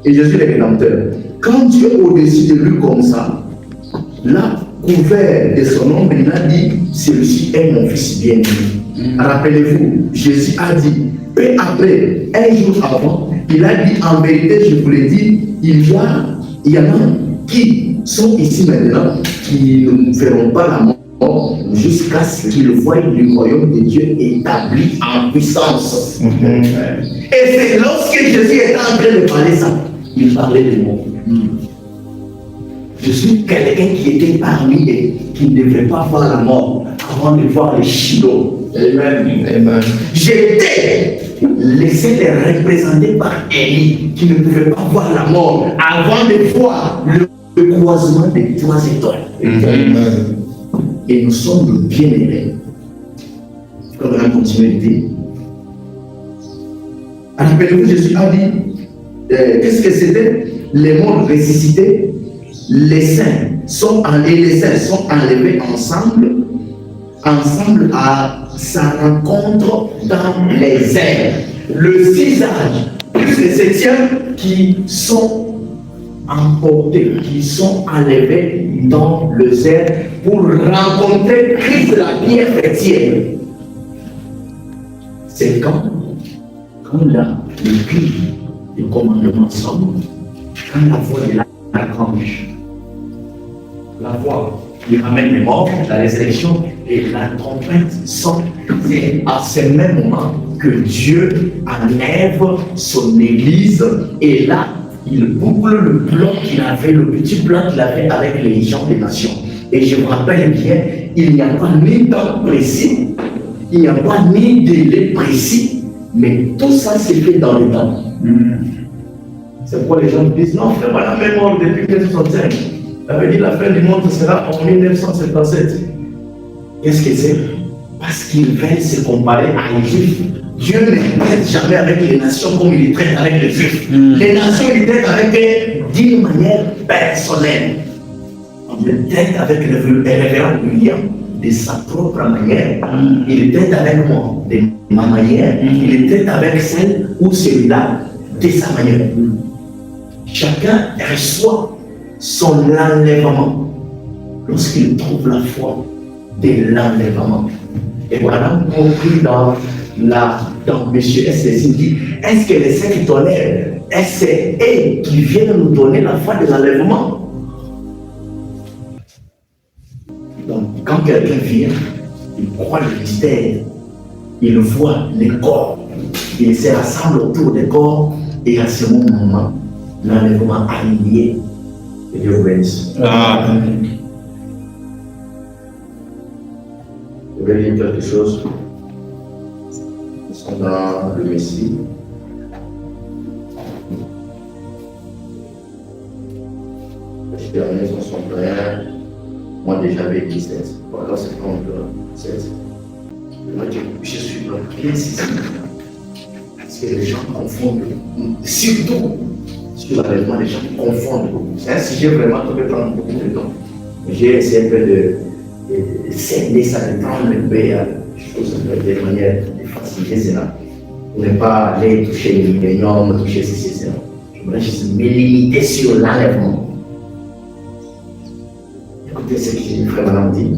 Et je suis le Rédempteur. Quand Dieu est au-dessus de lui comme ça, là, couvert de son ombre, il a dit, celui-ci est mon fils bien-aimé. Rappelez-vous, Jésus a dit, peu après, un jour avant, il a dit, en vérité, je vous l'ai dit, il y en a qui sont ici maintenant, qui ne feront pas la mort jusqu'à ce qu'ils voient le royaume de Dieu établi en puissance. Et c'est lorsque Jésus était en train de parler ça, il parlait de moi. Je suis quelqu'un qui était parmi eux, qui ne devait pas voir la mort avant de voir les Shiloh. Amen. Amen. J'étais laissé les représenter par Élie, qui ne pouvait pas voir la mort avant de voir le croisement des 3 étoiles. Amen. Et nous sommes le bien-aimés. Comme on a continué de dire. Rappelez-vous, Jésus a dit, qu'est-ce que c'était? Les morts ressuscités, les saints sont enlevés ensemble à sa rencontre dans les airs. Le 6 âges plus les septièmes qui sont emportés, qui sont enlevés dans le désert pour rencontrer Christ, la pierre chrétienne. C'est quand là, le cri du commandement sonne, quand la voix de l'archange, la voix qui ramène les morts, la résurrection et la trompette sonne, c'est à ce même moment que Dieu enlève son église et là, il boucle le plan qu'il avait, le petit plan qu'il avait avec les gens des nations. Et je me rappelle bien, il n'y a pas ni temps précis, il n'y a pas ni délai précis, mais tout ça s'est fait dans le temps. C'est pourquoi les gens disent non, frère, voilà, même mort depuis 1965. Ça veut dire la fin du monde sera en 1977. Qu'est-ce que c'est? Parce qu'ils veulent se comparer à Égypte. Dieu ne traite jamais avec les nations comme il traite avec les Juifs. Les nations, il traite avec eux d'une manière personnelle. On le traite avec le révérend William de sa propre manière. Il traite avec moi de ma manière. Il traite avec celle ou celui-là de sa manière. Chacun reçoit son enlèvement lorsqu'il trouve la foi de l'enlèvement. Et voilà, compris dans M. S. dit, est-ce que les saints qui tolèrent, est-ce que c'est eux qui viennent nous donner la foi de l'enlèvement? Donc, quand quelqu'un vient, il croit le mystère, il voit les corps, il se rassemble autour des corps, et à ce moment, l'enlèvement a lié. Et Dieu vous bénisse. Amen. Vous voulez dire quelque chose? Nous sommes dans le Messie. Les derniers sont pleins. Moi déjà avec 17. Voilà, c'est comme 7. Moi je suis dans 15. Parce que les gens confondent. Surtout sur l'enlèvement, les gens confondent. C'est un sujet vraiment qui peut prendre beaucoup de temps. J'ai essayé un peu de céder ça, de prendre le peu de manière de faciliter cela. Pour ne pas aller toucher les normes, toucher ceci, cela. Je voudrais juste me limiter sur l'enlèvement. Écoutez ce que le frère Madame dit.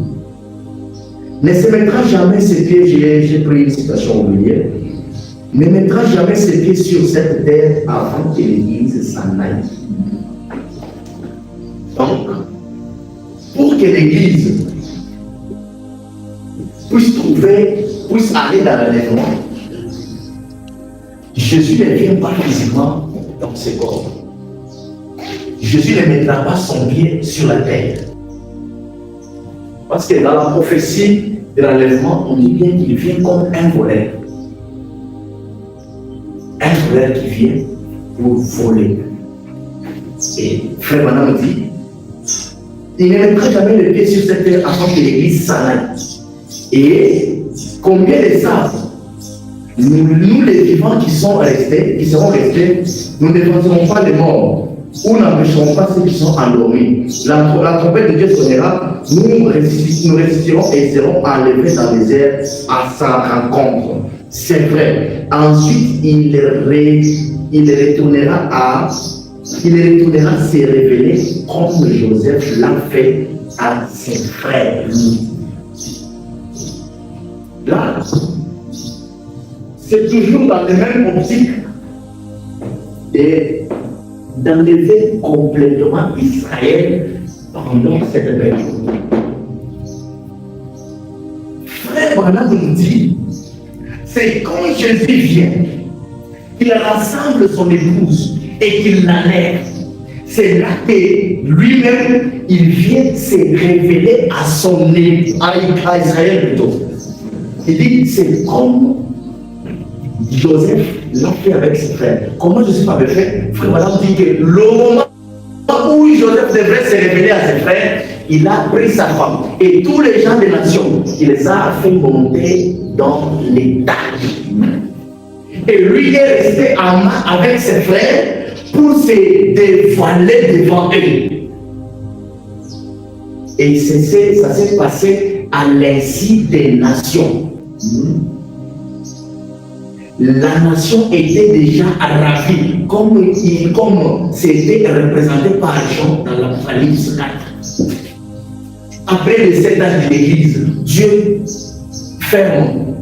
Ne se mettra jamais ses pieds, j'ai pris une citation au milieu, ne mettra jamais ses pieds sur cette terre avant que l'Église s'en aille. Donc, pour que l'Église puisse aller dans l'enlèvement, Jésus ne vient pas physiquement dans ses corps. Jésus ne mettra pas son pied sur la terre. Parce que dans la prophétie de l'enlèvement, on dit bien qu'il vient comme un voleur. Un voleur qui vient pour voler. Et frère Branham dit, il ne mettra jamais le pied sur cette terre avant que l'Église s'en aille. Et combien de savent, nous les vivants qui seront restés, nous ne défendrons pas les morts, ou n'empêcherons pas ceux qui sont endormis. La trompette de Dieu sonnera, nous résisterons et serons enlevés dans les airs à sa rencontre. C'est vrai. Ensuite, il retournera se révéler comme Joseph l'a fait à ses frères. Là, c'est toujours dans les mêmes optiques et d'enlever complètement Israël pendant cette période. Frère Branham nous dit, c'est quand Jésus vient, qu'il rassemble son épouse et qu'il l'enlève. C'est là que lui-même, il vient se révéler à son épouse, à Israël plutôt. Il dit, c'est comme Joseph l'a fait avec ses frères. Comment Joseph avait fait? Frère Madame dit que le moment où Joseph devrait se révéler à ses frères, il a pris sa femme et tous les gens des nations, il les a fait monter dans l'état. Et lui est resté en main avec ses frères pour se dévoiler devant eux. Et ça s'est passé à l'insu des nations. la nation était déjà ravie, comme c'était représenté par Jean dans l'Apocalypse 4. Après les 7 ans de l'Église, Dieu ferme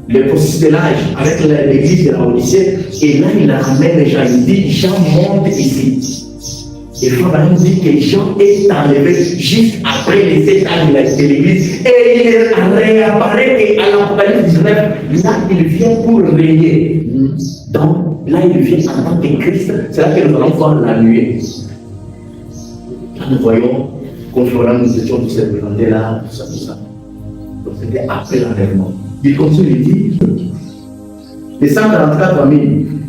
le processus de l'âge avec l'Église de la Odyssée, et là il ramène Jean, il dit Jean monte ici. Et Frère dit que Jean est enlevé juste après les 7 ans de l'Église, et il réapparaît, et à l'Apocalypse 19, là il vient pour régner. Donc là il vient en tant que Christ. C'est là que nous allons voir la nuée. Là nous voyons, conformément nous étions tous représentés là, tout ça. Donc c'était après l'enlèvement. Il continue, il dit les 144 000,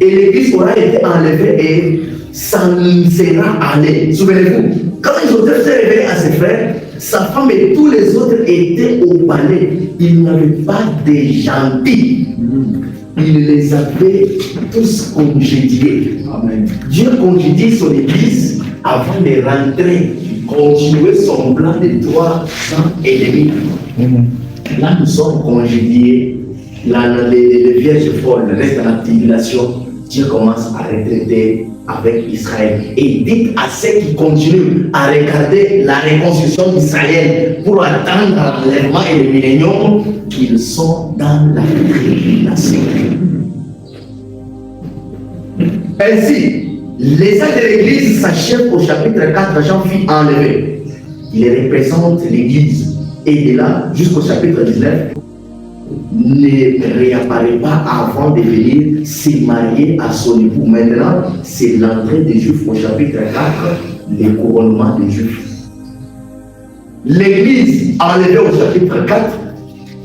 et l'Église aura été enlevée et s'en sera allée. Souvenez-vous, quand Joseph s'est révélé à ses frères, sa femme et tous les autres étaient au palais. Il n'avait pas de gentils. Il les avait tous congédiés. Amen. Dieu congédie son Église avant de rentrer, continuer son plan de droit sans ennemi. Là, nous sommes congédiés. Les vierges folles restent dans la tribulation. Dieu commence à retraiter avec Israël. Et dites à ceux qui continuent à regarder la reconstruction d'Israël pour attendre l'enlèvement et le millénium qu'ils sont dans la tribulation. Ainsi, les actes de l'Église s'achèvent au chapitre 4, Jean fut enlevé. Il représente l'Église. Et de là, jusqu'au chapitre 19, ne réapparaît pas avant de venir se marier à son époux. Maintenant, c'est l'entrée des Juifs au chapitre 4, le couronnement des Juifs. L'Église enlevée au chapitre 4,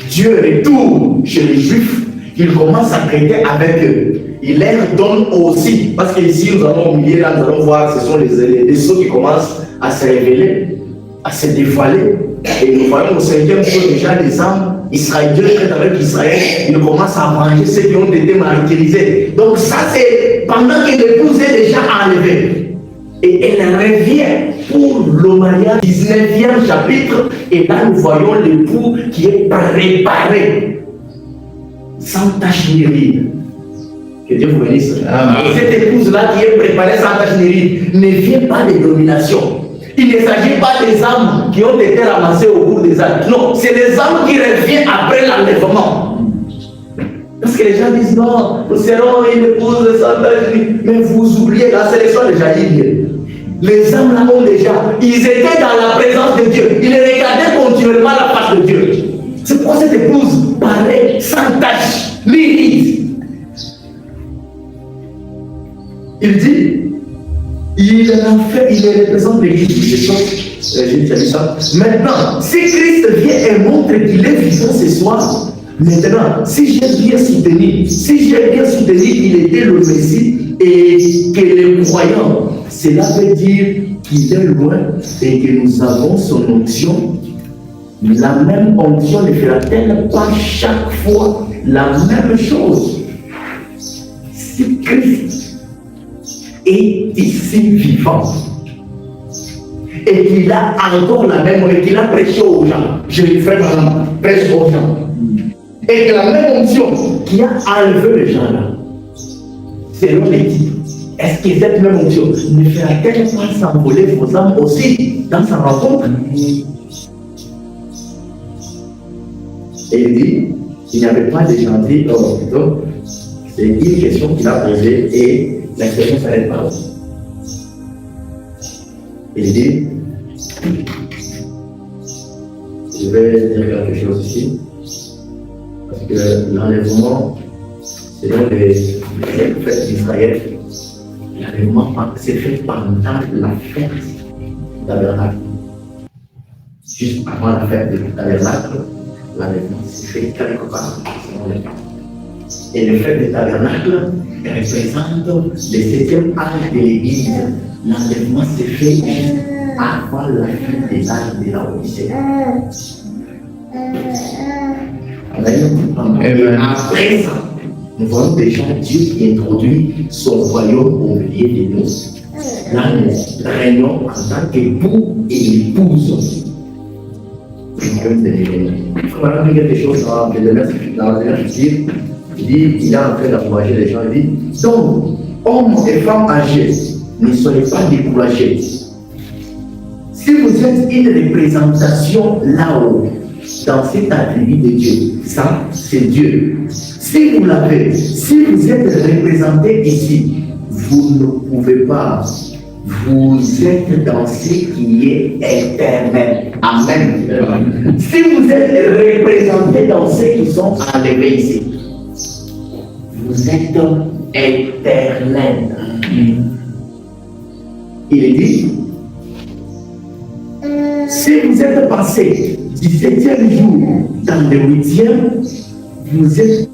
Dieu retourne chez les Juifs, il commence à traiter avec eux. Il leur donne aussi, parce qu'ici nous allons au milieu, là, nous allons voir, ce sont les sceaux qui commencent à se révéler, à se dévoiler. Et nous voyons au 5e jour déjà les âmes israéliens, Dieu traite avec Israël, il commence à manger ceux qui ont été martyrisés. Donc ça c'est pendant que l'épouse est déjà enlevée. Et elle revient pour le mariage, 19e chapitre, et là nous voyons l'époux qui est préparé, sans tache ni ride. Que Dieu vous bénisse. Et cette épouse-là qui est préparée sans tache ni ride ne vient pas de domination. Il ne s'agit pas des âmes qui ont été ramassées au cours des âges. Non, c'est les âmes qui reviennent après l'enlèvement. Parce que les gens disent non, nous serons une épouse de Satan. Mais vous oubliez, la sélection a déjà eu. Les âmes là ont déjà, ils étaient dans la présence de Dieu. Ils regardaient continuellement la face de Dieu. C'est pourquoi cette épouse parlait sans tache, limite. Il dit, il représente l'Église. J'ai dit ça. Maintenant, si Christ vient et montre qu'il est vivant ce soir, maintenant, si j'ai bien soutenu, qu'il était le Messie et que les croyants, cela veut dire qu'il est loin et que nous avons son onction. La même onction ne fera-t-elle pas chaque fois la même chose? Si Christ est ici vivant et qu'il a encore la même, et qu'il a prêché aux gens, je lui ferai maintenant prêche aux gens, et que la même onction qui a enlevé les gens là, selon les titres, est-ce que cette même onction ne fera-t-elle pas s'envoler vos âmes aussi dans sa rencontre? Et il dit, il n'y avait pas de gentils dans l'hôpital. C'est une question qu'il a posée et la question s'arrête pas. Il dit, je vais dire quelque chose ici, parce que l'enlèvement, selon les fêtes d'Israël, l'enlèvement s'est fait pendant la fête du tabernacle. Juste avant la fête du tabernacle, l'enlèvement s'est fait quelque part. Et le fait du tabernacle représente le 7e âge de l'Église. L'enlèvement s'est fait avant la fin des âges de la Odyssée. Amen. Après ça, nous voyons déjà Dieu qui introduit son royaume au milieu de nous. Là, nous régnons en tant qu'époux et épouse. Il faut dire quelque chose dans la dernière chapitre. il est en train d'encourager les gens. Il dit, donc, hommes et femmes âgés, ne soyez pas découragés. Si vous êtes une représentation là-haut, dans cet attribut de Dieu, ça, c'est Dieu. Si vous l'avez, si vous êtes représenté ici, vous ne pouvez pas. Vous êtes dans ce qui est éternel. Amen. Si vous êtes représenté dans ceux qui sont enlevés ici, vous êtes éternel. Il dit, si vous êtes passé du 7e jour dans le 8e, vous êtes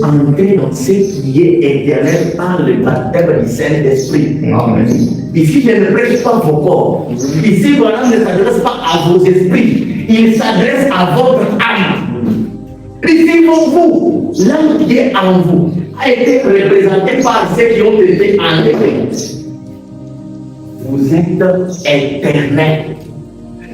entré dans ce qui est éternel par le baptême du Saint-Esprit. Ici, je ne prêche pas vos corps. Ici, voilà, ne s'adresse pas à vos esprits. Il s'adresse à votre âme. Ici, vous, l'âme qui est en vous, a été représentée par ceux qui ont été enlevés. Vous êtes éternel.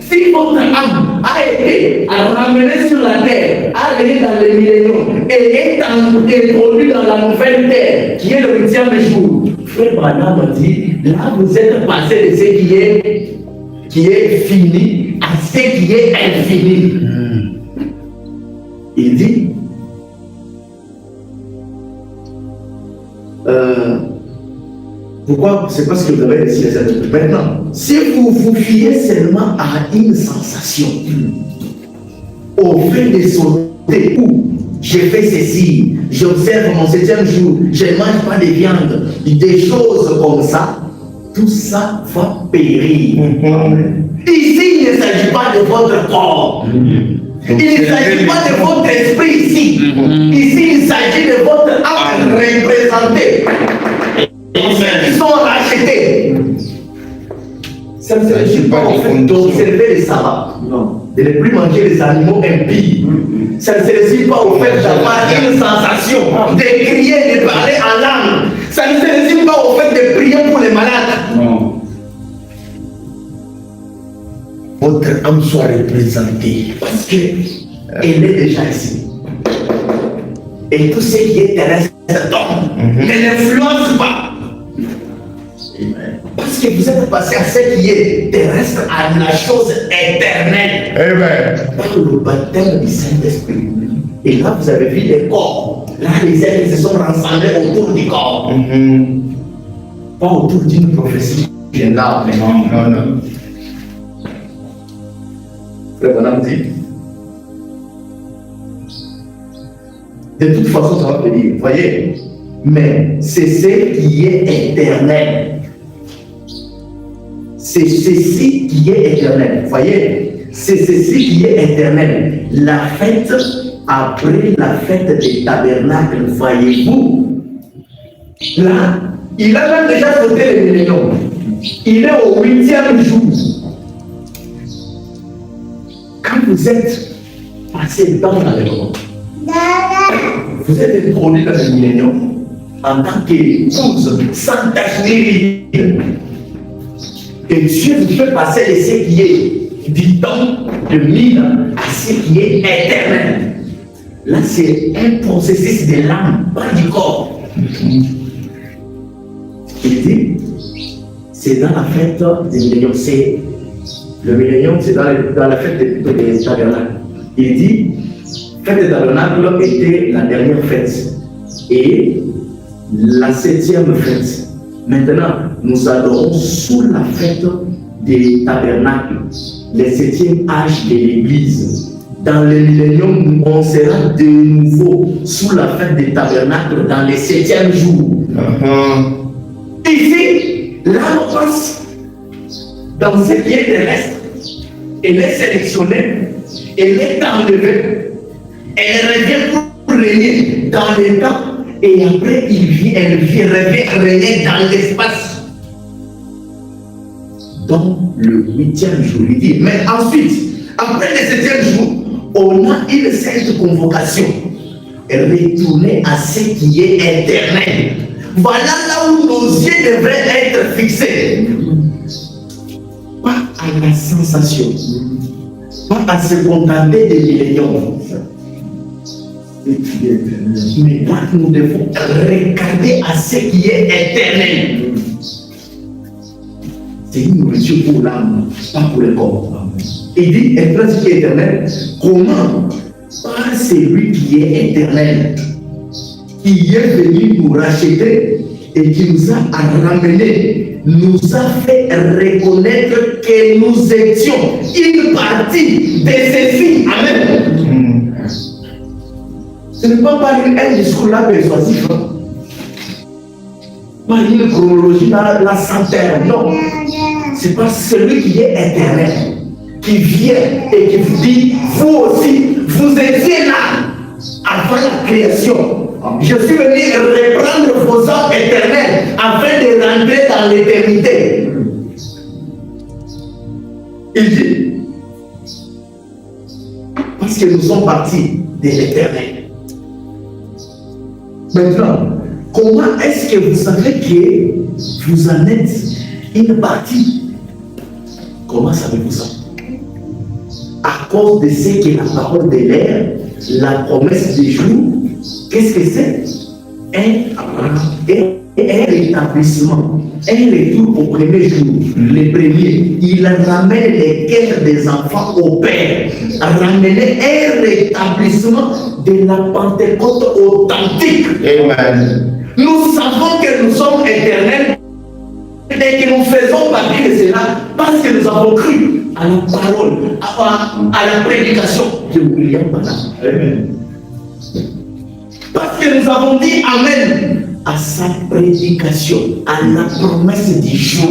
Si votre âme a été ramenée sur la terre, allée dans les milléniums et est introduite dans la nouvelle terre, qui est le 8e jour, Frère Branham dit, là vous êtes passé de ce qui est fini à ce qui est infini. Il dit, pourquoi? C'est parce que vous avez laissé les êtres. Maintenant, si vous vous fiez seulement à une sensation, au fait de sauter, ou je fais ceci, j'observe mon 7e jour, je ne mange pas de viande, des choses comme ça, tout ça va périr. Ici, il ne s'agit pas de votre corps. Il ne s'agit pas de votre esprit ici. Ici, il s'agit de votre âme représentée. Ils sont rachetés. Ça ne s'agit pas en fait d'observer les sabbats, de ne plus manger les animaux impies. Ça ne s'agit pas au fait d'avoir une sensation, de crier, de parler en langue. Ça ne s'agit pas au fait de prier pour les malades. Non. Votre âme soit représentée parce qu'elle est déjà ici. Et tout ce qui est terrestre ne l'influence pas. Parce que vous êtes passé à ce qui est terrestre, à la chose éternelle. Amen. Par le baptême du Saint-Esprit. Et là, vous avez vu les corps. Là, les êtres se sont rassemblés autour du corps. Pas autour d'une prophétie qui est là. Non. Frère Branham dit, de toute façon, ça va venir. Voyez, mais c'est ce qui est éternel. C'est ceci qui est éternel. Voyez, c'est ceci qui est éternel. La fête après la fête des tabernacles, voyez-vous. Là, il a même déjà sauté les milléniums. Il est au 8e jour. Quand vous êtes passé dans l'enlèvement, vous êtes introduit dans le millénium en tant qu'épouse sans tache ni ride. Et Dieu vous fait passer de ce qui est du temps de 1000 à ce qui est éternel. Là, c'est un processus de l'âme, pas du corps. Il dit, c'est dans la fête des milléniums. Le millénium, c'est dans la fête des tabernacles. Il dit, fête des tabernacles était la dernière fête. Et la 7e fête. Maintenant, nous adorons sous la fête des tabernacles, le 7e âge de l'Église. Dans le millénium, on sera de nouveau sous la fête des tabernacles dans le 7e jour. Ici, là, on passe dans ce qui est terrestre. Elle est sélectionnée, elle est enlevée, elle revient pour régner dans le temps. Et après, elle revient régner dans l'espace. Donc, le 8e jour, il dit, mais ensuite, après le 7e jour, on a une sainte convocation. Retourner à ce qui est éternel. Voilà là où nos yeux devraient être fixés. Pas à la sensation, pas à se contenter des milléniums. Mais là, nous devons regarder à ce qui est éternel. C'est une nourriture pour l'âme, pas pour le corps. Il dit, éternel, ce qui est éternel, comment? Par celui qui est éternel, qui est venu nous racheter et qui nous a ramenés, nous a fait reconnaître que nous étions une partie de ceci. Amen. Ce n'est pas par un discours là persuasif, pas une chronologie dans la santerre, non. C'est pas celui qui est éternel, qui vient et qui vous dit, vous aussi, vous étiez là avant la création. Je suis venu reprendre vos âmes éternelles afin de rentrer dans l'éternité. Il dit, parce que nous sommes partis de l'éternel. Maintenant, comment est-ce que vous savez que vous en êtes une partie? Comment savez-vous ça? À cause de ce que la parole de l'air, la promesse des jours, qu'est-ce que c'est? Un rétablissement, un retour au premier jour, le premier. Il ramène les cœurs des enfants au Père, ramener un rétablissement de la Pentecôte authentique. Amen. Nous savons que nous sommes éternels et que nous faisons partie de cela parce que nous avons cru à la parole, à la prédication de William Branham. Amen. Parce que nous avons dit Amen à sa prédication, à la promesse du jour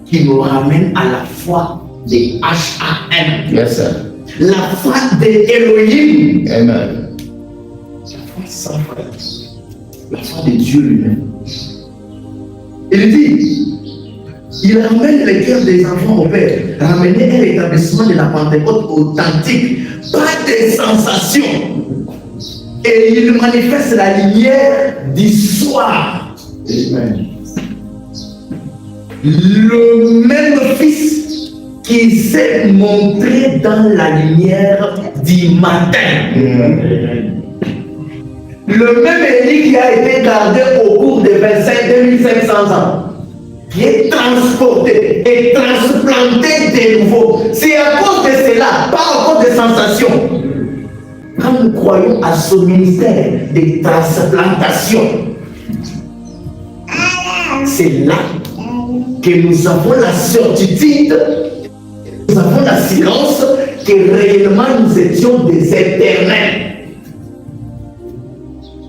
qui nous ramène à la foi de H.A.M. Yes, sir. La foi d'Elohim. Amen. La foi sans frère. La foi de Dieu lui-même. Il dit, il ramène les cœurs des enfants au Père, ramener un rétablissement de la Pentecôte authentique, pas des sensations. Et il manifeste la lumière du soir. Amen. Le même Fils qui s'est montré dans la lumière du matin. Amen. Le même Élie qui a été gardé au cours de 2500 ans, qui est transporté et transplanté de nouveau. C'est à cause de cela, pas à cause des sensations. Quand nous croyons à ce ministère de transplantation, c'est là que nous avons la certitude, nous avons l'assurance que réellement nous étions des éternels.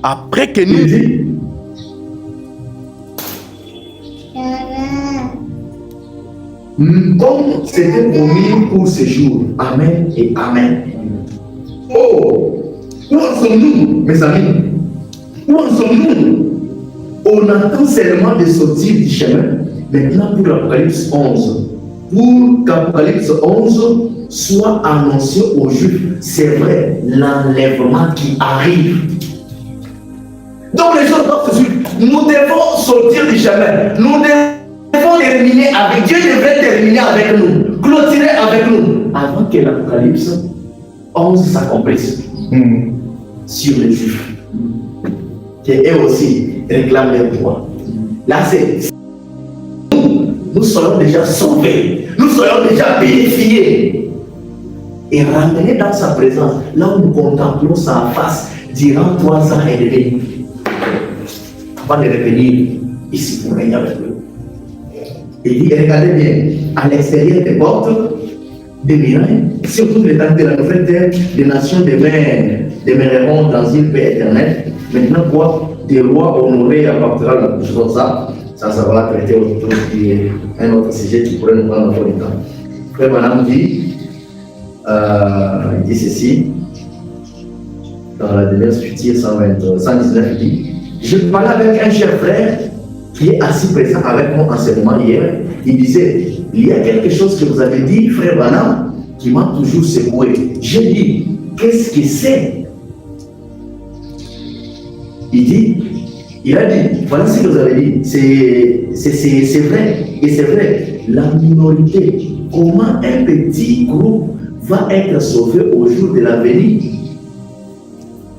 Après que nous dit, comme c'était promis pour ce jour, Amen et Amen. Oh, où en sommes-nous, mes amis? Où en sommes-nous? On attend seulement de sortir du chemin. Maintenant pour l'Apocalypse 11. Pour qu'Apocalypse 11 soit annoncé aux Juifs, c'est vrai, l'enlèvement qui arrive. Donc les choses doivent se suivre. Nous devons sortir du chemin. Nous devons terminer avec Dieu, devrait terminer avec nous, clôturer avec nous, avant que l'Apocalypse 11 s'accomplisse sur les Juifs, qui eux aussi réclament leurs droits. Là, c'est nous serons déjà sauvés, nous serons déjà bénéficiés et ramenés dans sa présence, là où nous contemplons sa face durant 3 ans et demi, avant de revenir ici pour régner avec nous. Il dit, regardez bien, à l'extérieur des portes, des miracles, surtout les temps de la nouvelle terre, des nations demeureront dans une paix éternelle. Maintenant, quoi? Des rois honorés apportera la chose ça va traiter autour d'un autre sujet qui pourrait nous prendre encore du temps. Frère Madame dit, il dit ceci, dans la dernière future 119, il dit, je parlais avec un cher frère qui est assis présent avec mon enseignement hier. Il disait, il y a quelque chose que vous avez dit, frère Branham, qui m'a toujours secoué. J'ai dit, qu'est-ce que c'est? Il a dit, voilà ce que vous avez dit, c'est vrai, et c'est vrai, la minorité, comment un petit groupe va être sauvé au jour de l'avenir?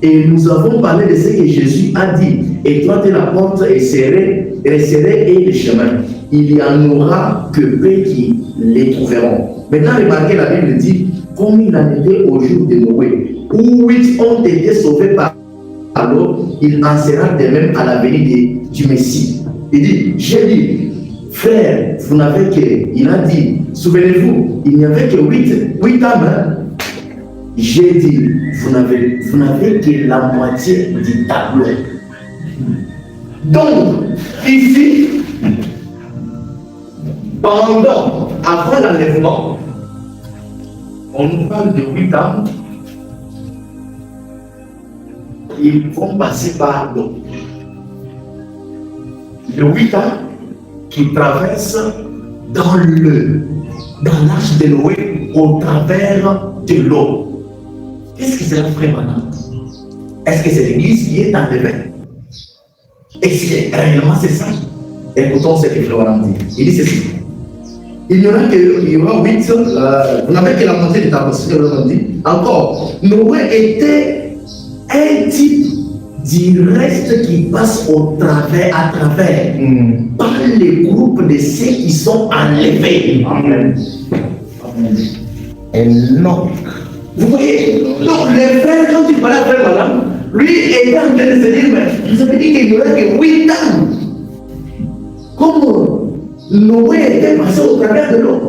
Et nous avons parlé de ce que Jésus a dit. Et toi, la porte est serrée et le chemin. Il y en aura que peu qui les trouveront. Maintenant, remarquez, la Bible dit, comme il en était au jour de Noé, où 8 ont été sauvés par l'eau, il en sera de même à la venue du Messie. Il dit, j'ai dit, frère, vous n'avez que, il a dit, souvenez-vous, il n'y avait que 8 âmes. Hein? J'ai dit, vous n'avez que la moitié du tableau. Donc, ici, avant l'enlèvement, on nous parle de 8 âmes. Ils vont passer par l'eau. Les 8 âmes qui traversent dans l'arche de Noé au travers de l'eau. Qu'est-ce que c'est la frère maintenant? Est-ce que c'est l'église qui est enlevée? Est-ce que réellement c'est ça? Écoutons ce que Florent dit. Il dit ceci. Il y aura 8, vous n'avez que la moitié de ta pensée, Florent dit. Encore, Noé était un type du reste qui passe à travers par les groupes de ceux qui sont enlevés. Amen. Amen. Et non. Vous voyez, donc les frères, quand il parlait à frère madame, lui était en train de se dire, mais vous avez dit qu'il n'y aurait que 8 ans. Comme Noé était passé au travers de l'eau.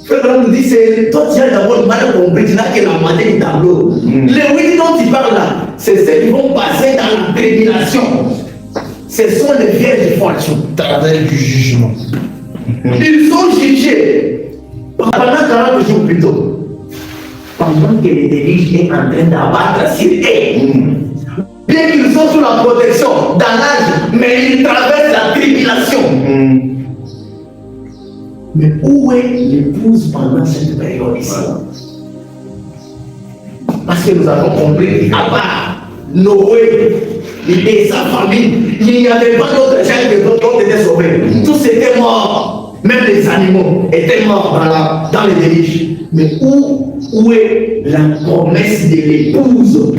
Frère madame nous dit, c'est toi tu as d'abord mal compris, tu n'as que la moitié du tableau. Les 8 dont tu parles là, c'est ceux qui vont passer dans la tribulation. Ce sont les vierges de fortune.
Travers du jugement.
Ils sont jugés pendant 40 jours plus tôt. Pendant que les déluge est en train d'abattre sur eux. Bien qu'ils sont sous la protection dans l'âge, mais ils traversent la tribulation. Mais où est l'épouse pendant cette période ici? Parce que nous avons compris, à part Noé et sa famille, il n'y avait pas d'autres gens qui ont été sauvés. Tous étaient morts. Même les animaux étaient morts dans les déluges. Mais où est la promesse de l'épouse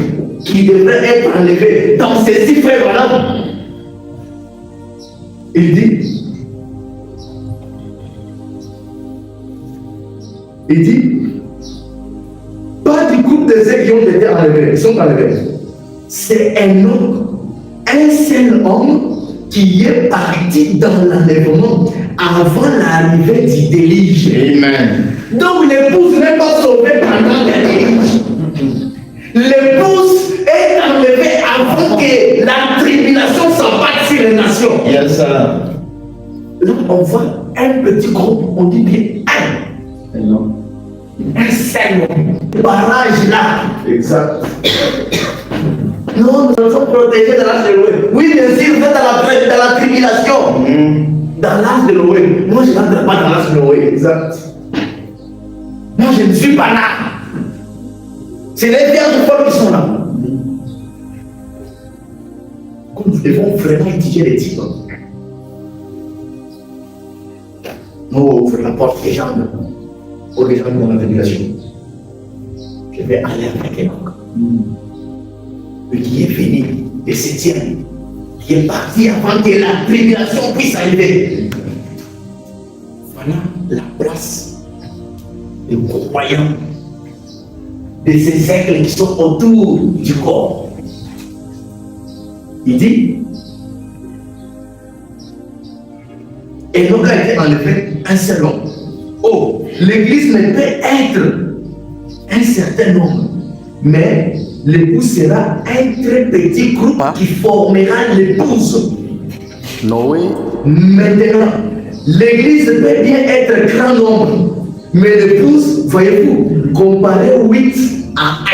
qui devrait être enlevée dans ces 6 frères voilà? Il dit, pas du groupe de ceux qui ont été enlevés, ils sont enlevés. C'est un homme, un seul homme qui est parti dans l'enlèvement avant l'arrivée du déluge. Amen. Donc l'épouse n'est pas sauvée pendant le déluge. L'épouse est enlevée avant que la tribulation s'abatte sur les nations.
Yes, sir.
Là, on voit un petit groupe, on dit bien un seul barrage là. Exact. Non, nous sommes protégés dans l'âge de Noé. Oui, bien sûr, vous êtes dans la tribulation. Dans l'âge de Noé. Moi, je n'entre pas dans l'âge de Noé. Exact. Moi, je ne suis pas là. C'est les vierges du peuple qui sont là. Comme nous devons vraiment étudier les titres. Nous ouvrons la porte des gens pour les gens dans la tribulation. Je vais aller avec eux. Qui est venu de septième, qui est parti avant que la tribulation puisse arriver. Voilà la place des croyants, de ces aigles qui sont autour du corps. Il dit, et l'homme a été enlevé un seul homme. Oh, l'église ne peut être un certain nombre, mais l'épouse sera un très petit groupe qui formera l'épouse.
Noé.
Maintenant, l'église peut bien être grand nombre, mais l'épouse, voyez-vous, comparé 8 à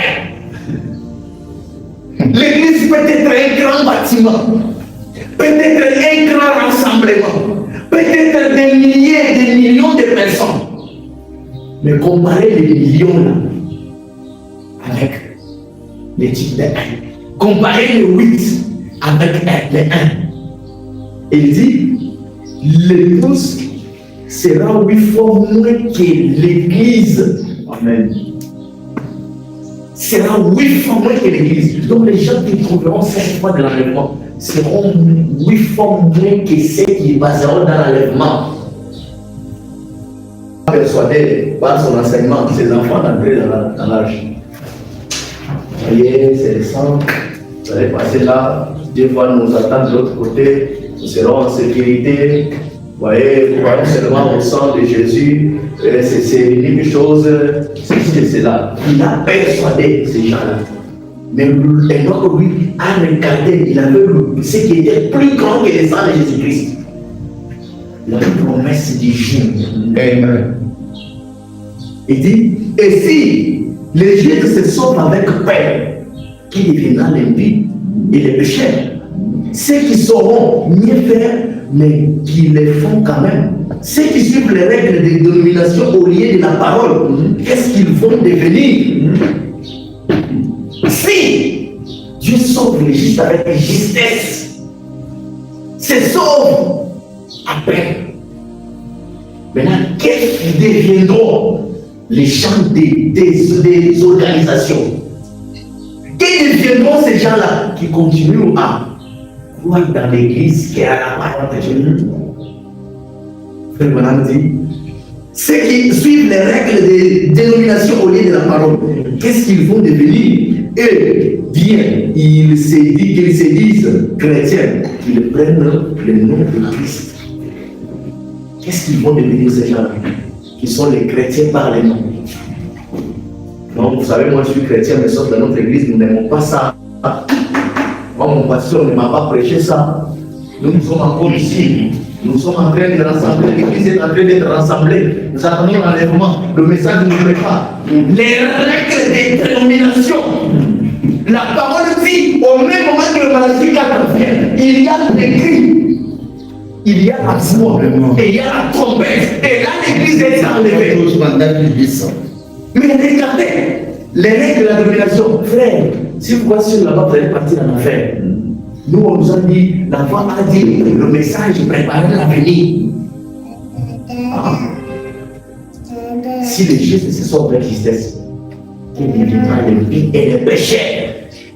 1. L'église peut être un grand bâtiment, peut-être un grand rassemblement, peut-être des milliers, des millions de personnes. Mais comparez les millions là avec les types de 1. Comparez le 8 avec le 1. Il dit, l'épouse sera 8 fois moins que l'église. Amen. Sera 8 fois moins que l'église. Donc les gens qui trouveront cette fois de l'enlèvement seront 8 fois moins que ceux qui passeront dans l'enlèvement. Persuadé par son enseignement, ses enfants d'entrer dans l'âge. Vous voyez, c'est le sang, vous allez passer là, des fois nous attendent de l'autre côté, nous serons en sécurité. Vous voyez, nous voyons seulement au sang de Jésus, c'est une chose, c'est là. Il a persuadé ces gens-là. Mais Enoch, lui, a regardé, il avait ce qui était plus grand que le sang de Jésus-Christ. La promesse divine. Amen. Il dit, et si les Juifs se sauvent avec paix, qui deviendra l'impie et les pécheurs, ceux qui sauront mieux faire, mais qui les font quand même, ceux qui suivent les règles de dénomination au lieu de la parole, qu'est-ce qu'ils vont devenir? Si Dieu sauve les justes avec justesse, se sauve après. Maintenant, qu'est-ce qui deviendront les gens des organisations? Que deviendront ces gens-là qui continuent à croire dans l'église qui est à la parole de Dieu? Frère Branham dit, ceux qui suivent les règles de dénomination au lieu de la parole, qu'est-ce qu'ils vont devenir? Et bien, qu'ils se disent chrétiens, qu'ils prennent le nom de Christ. Qu'est-ce qu'ils vont devenir ces gens-là? Qui sont les chrétiens par les noms. Non, vous savez, moi je suis chrétien, mais sauf dans notre église, nous n'aimons pas ça. Moi, mon pasteur ne m'a pas prêché ça. Nous sommes encore ici. Nous sommes en train de rassembler. L'église est en train d'être rassemblée. Nous attendons l'enlèvement. Le message ne nous plaît pas. Les règles des dénominations. La parole dit, au même moment que le maladie 4 vient, il y a l'écrit. Il y a la voix et il y a la trompette. Et là, l'église est enlevée. Mais regardez, les règles de la domination, frère, si vous voyez sur là-bas, vous allez partir en affaire. Nous, on nous a dit, la voix a dit, le message préparait l'avenir. Ah. Si les justes se sont avec justesse, qui deviendra l'impie et le pécheur?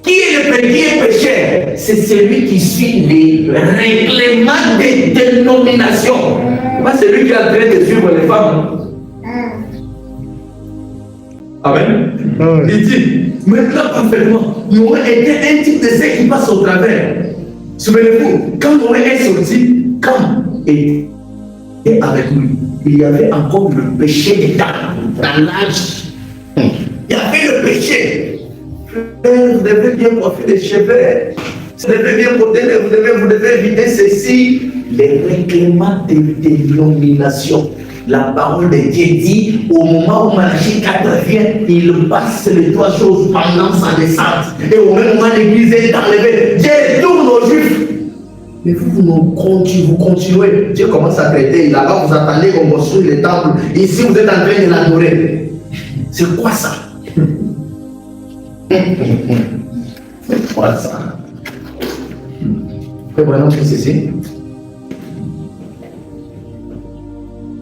Qui est le pécheur? C'est celui qui suit les règlements des dénominations. Pas celui qui est en train de suivre les femmes. Amen. Il dit, maintenant parfaitement, nous aurons été un type de ceux qui passent au travers. Souvenez-vous, quand Noé est sorti, quand et avec lui, il y avait encore le péché dans l'âge. Il y avait le péché. Vous devez bien porter les cheveux. Vous devez bien porter, vous devez éviter ceci. Les règlements de dénomination. La parole de Dieu dit, au moment où Malachie 4 vient, il passe les 3 choses pendant sa naissance. Et au même moment, l'église est enlevée. Dieu tourne aux Juifs. Mais vous continuez. Dieu commence à traiter. Là-bas, vous attendez qu'on construise les temples. Ici, vous êtes en train de l'adorer. C'est quoi ça? C'est quoi ça? Vraiment, c'est ceci.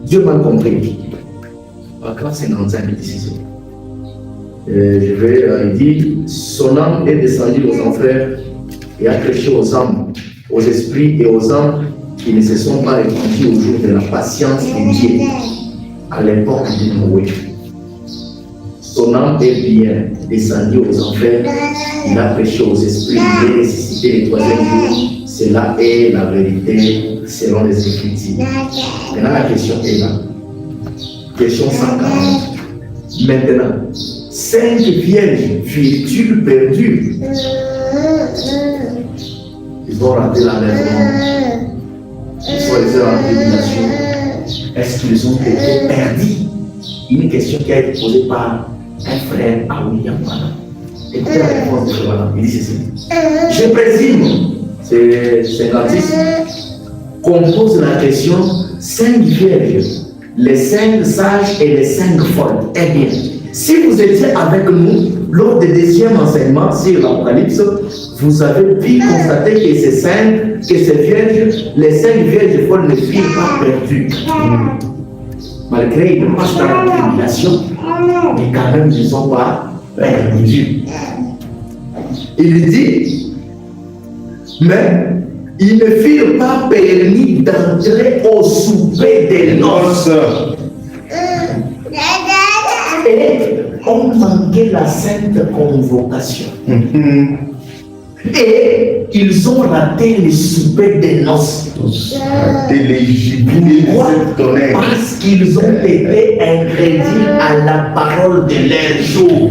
Dieu m'a compris. En classe 55, ici. Il dit, son âme est descendue aux enfers et a prêché aux âmes, aux esprits et aux âmes qui ne se sont pas répandus au jour de la patience de Dieu, à l'époque de Noé. Son âme est bien descendue aux enfers, il a prêché aux esprits, il est ressuscité le 3e jour. Cela est la vérité selon les Écritures. Maintenant, la question est là. Question 140. Maintenant, 5 vierges furent-ils perdues? Ils ont raté l'enlèvement. Ils sont restés dans la tribulation. Est-ce qu'ils ont été perdus? Une question qui a été posée par un frère à William Branham. Écoutez la réponse de frère Branham. Il dit ceci. Je présume, c'est 56, qu'on pose la question 5 vierges, les 5 sages et les 5 folles. Eh bien, si vous étiez avec nous lors du 2e enseignement sur l'Apocalypse, vous avez pu constater que ces vierges, les 5 vierges folles ne furent pas perdues. Malgré qu'ils passent dans la tribulation, mais quand même ils ne sont pas perdus. Il dit, mais ils ne firent pas permis d'entrer au souper des noces. Et on manquait la sainte convocation. Et ils ont raté le souper des noces. Parce qu'ils ont été incrédules à la parole de leur jour.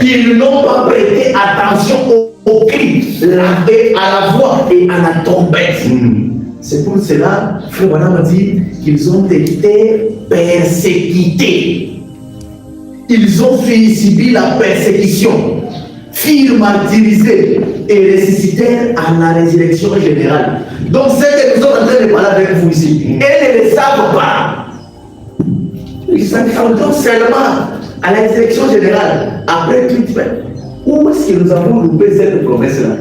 Ils n'ont pas prêté attention au cri, à la voix et à la trompette. C'est pour cela, frère Branham dit qu'ils ont été persécutés. Ils ont subi la persécution, furent martyrisés et ressuscitèrent à la résurrection générale. Donc, c'est que nous sommes en train de parler avec vous ici. Et ne le savent pas. Ils s'attendent seulement à la résurrection générale. Après tout, où est-ce que nous avons loupé cette promesse-là?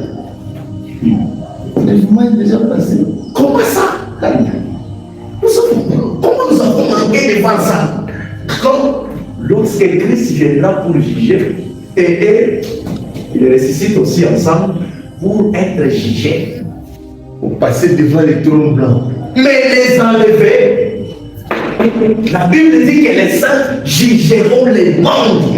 Le mouvement est déjà passé. Comment ça? Comment nous avons manqué de voir ça? Comme lorsque Christ viendra pour juger, et il ressuscite aussi ensemble pour être jugé. Pour passer devant les trônes blancs. Mais les enlever, la Bible dit que les saints jugeront les mondes.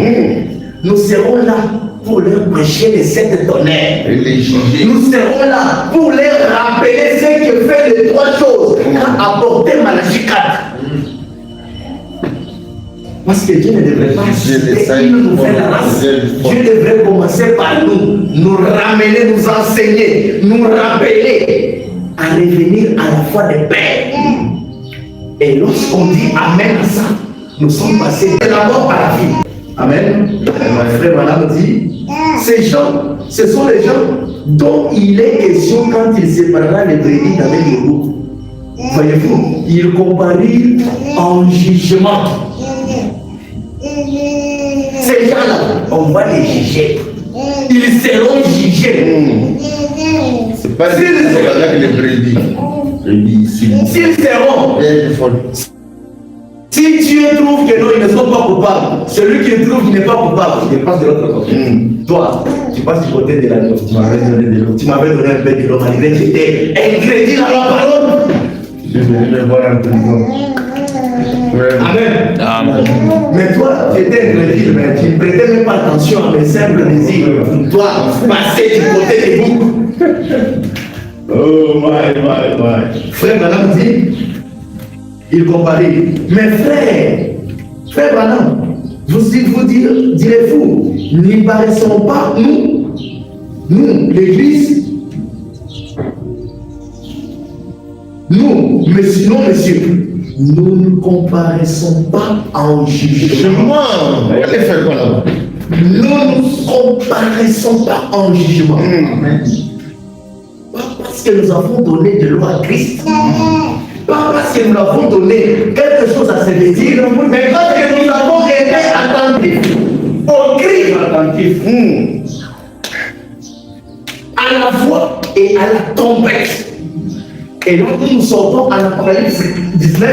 Nous serons là pour leur prêcher les sept tonnerres. Nous serons là pour leur rappeler ce que fait les trois choses qu'a apporté Malachie 4. Parce que Dieu ne devrait pas nous faire la race. Dieu devrait commencer par nous ramener, nous enseigner, nous rappeler à revenir à la foi des pères. Et lorsqu'on dit Amen à ça, nous sommes passés de la mort à la vie. Amen. Mon frère Madame dit, ces gens, ce sont les gens dont il est question quand il séparera les brebis avec le loup. Voyez-vous, il comparit en jugement. Ces gens-là, on va les juger. Ils seront jugés.
C'est pas les brebis.
S'ils seront. Si Dieu trouve que non, ils ne sont pas coupables, celui qui trouve qu'il n'est pas coupable, il passe de l'autre côté. Toi, tu passes du côté de la l'eau. Tu m'avais donné de l'eau. Tu m'avais donné un peu de l'eau, malgré que j'étais incrédule à la parole.
Je vais le voir en prison.
Amen. Amen. Mais toi, tu étais incrédule, mais tu ne prêtais même pas attention à mes simples désirs. Toi, passer du côté des boucs.
Oh, my.
Frère Branham dit, il comparait. Mais frère Branham, vous direz-vous, n'y paraissons pas, nous, l'église, nous, monsieur, nous ne comparaissons pas en jugement. Nous ne comparaissons pas en jugement. Pas parce que nous avons donné de l'eau à Christ. Pas parce que nous avons donné quelque chose à se dire, mais parce que nous avons été attentifs au cri attentif, à la voix et à la trompette. Et donc nous sortons en Apocalypse 19,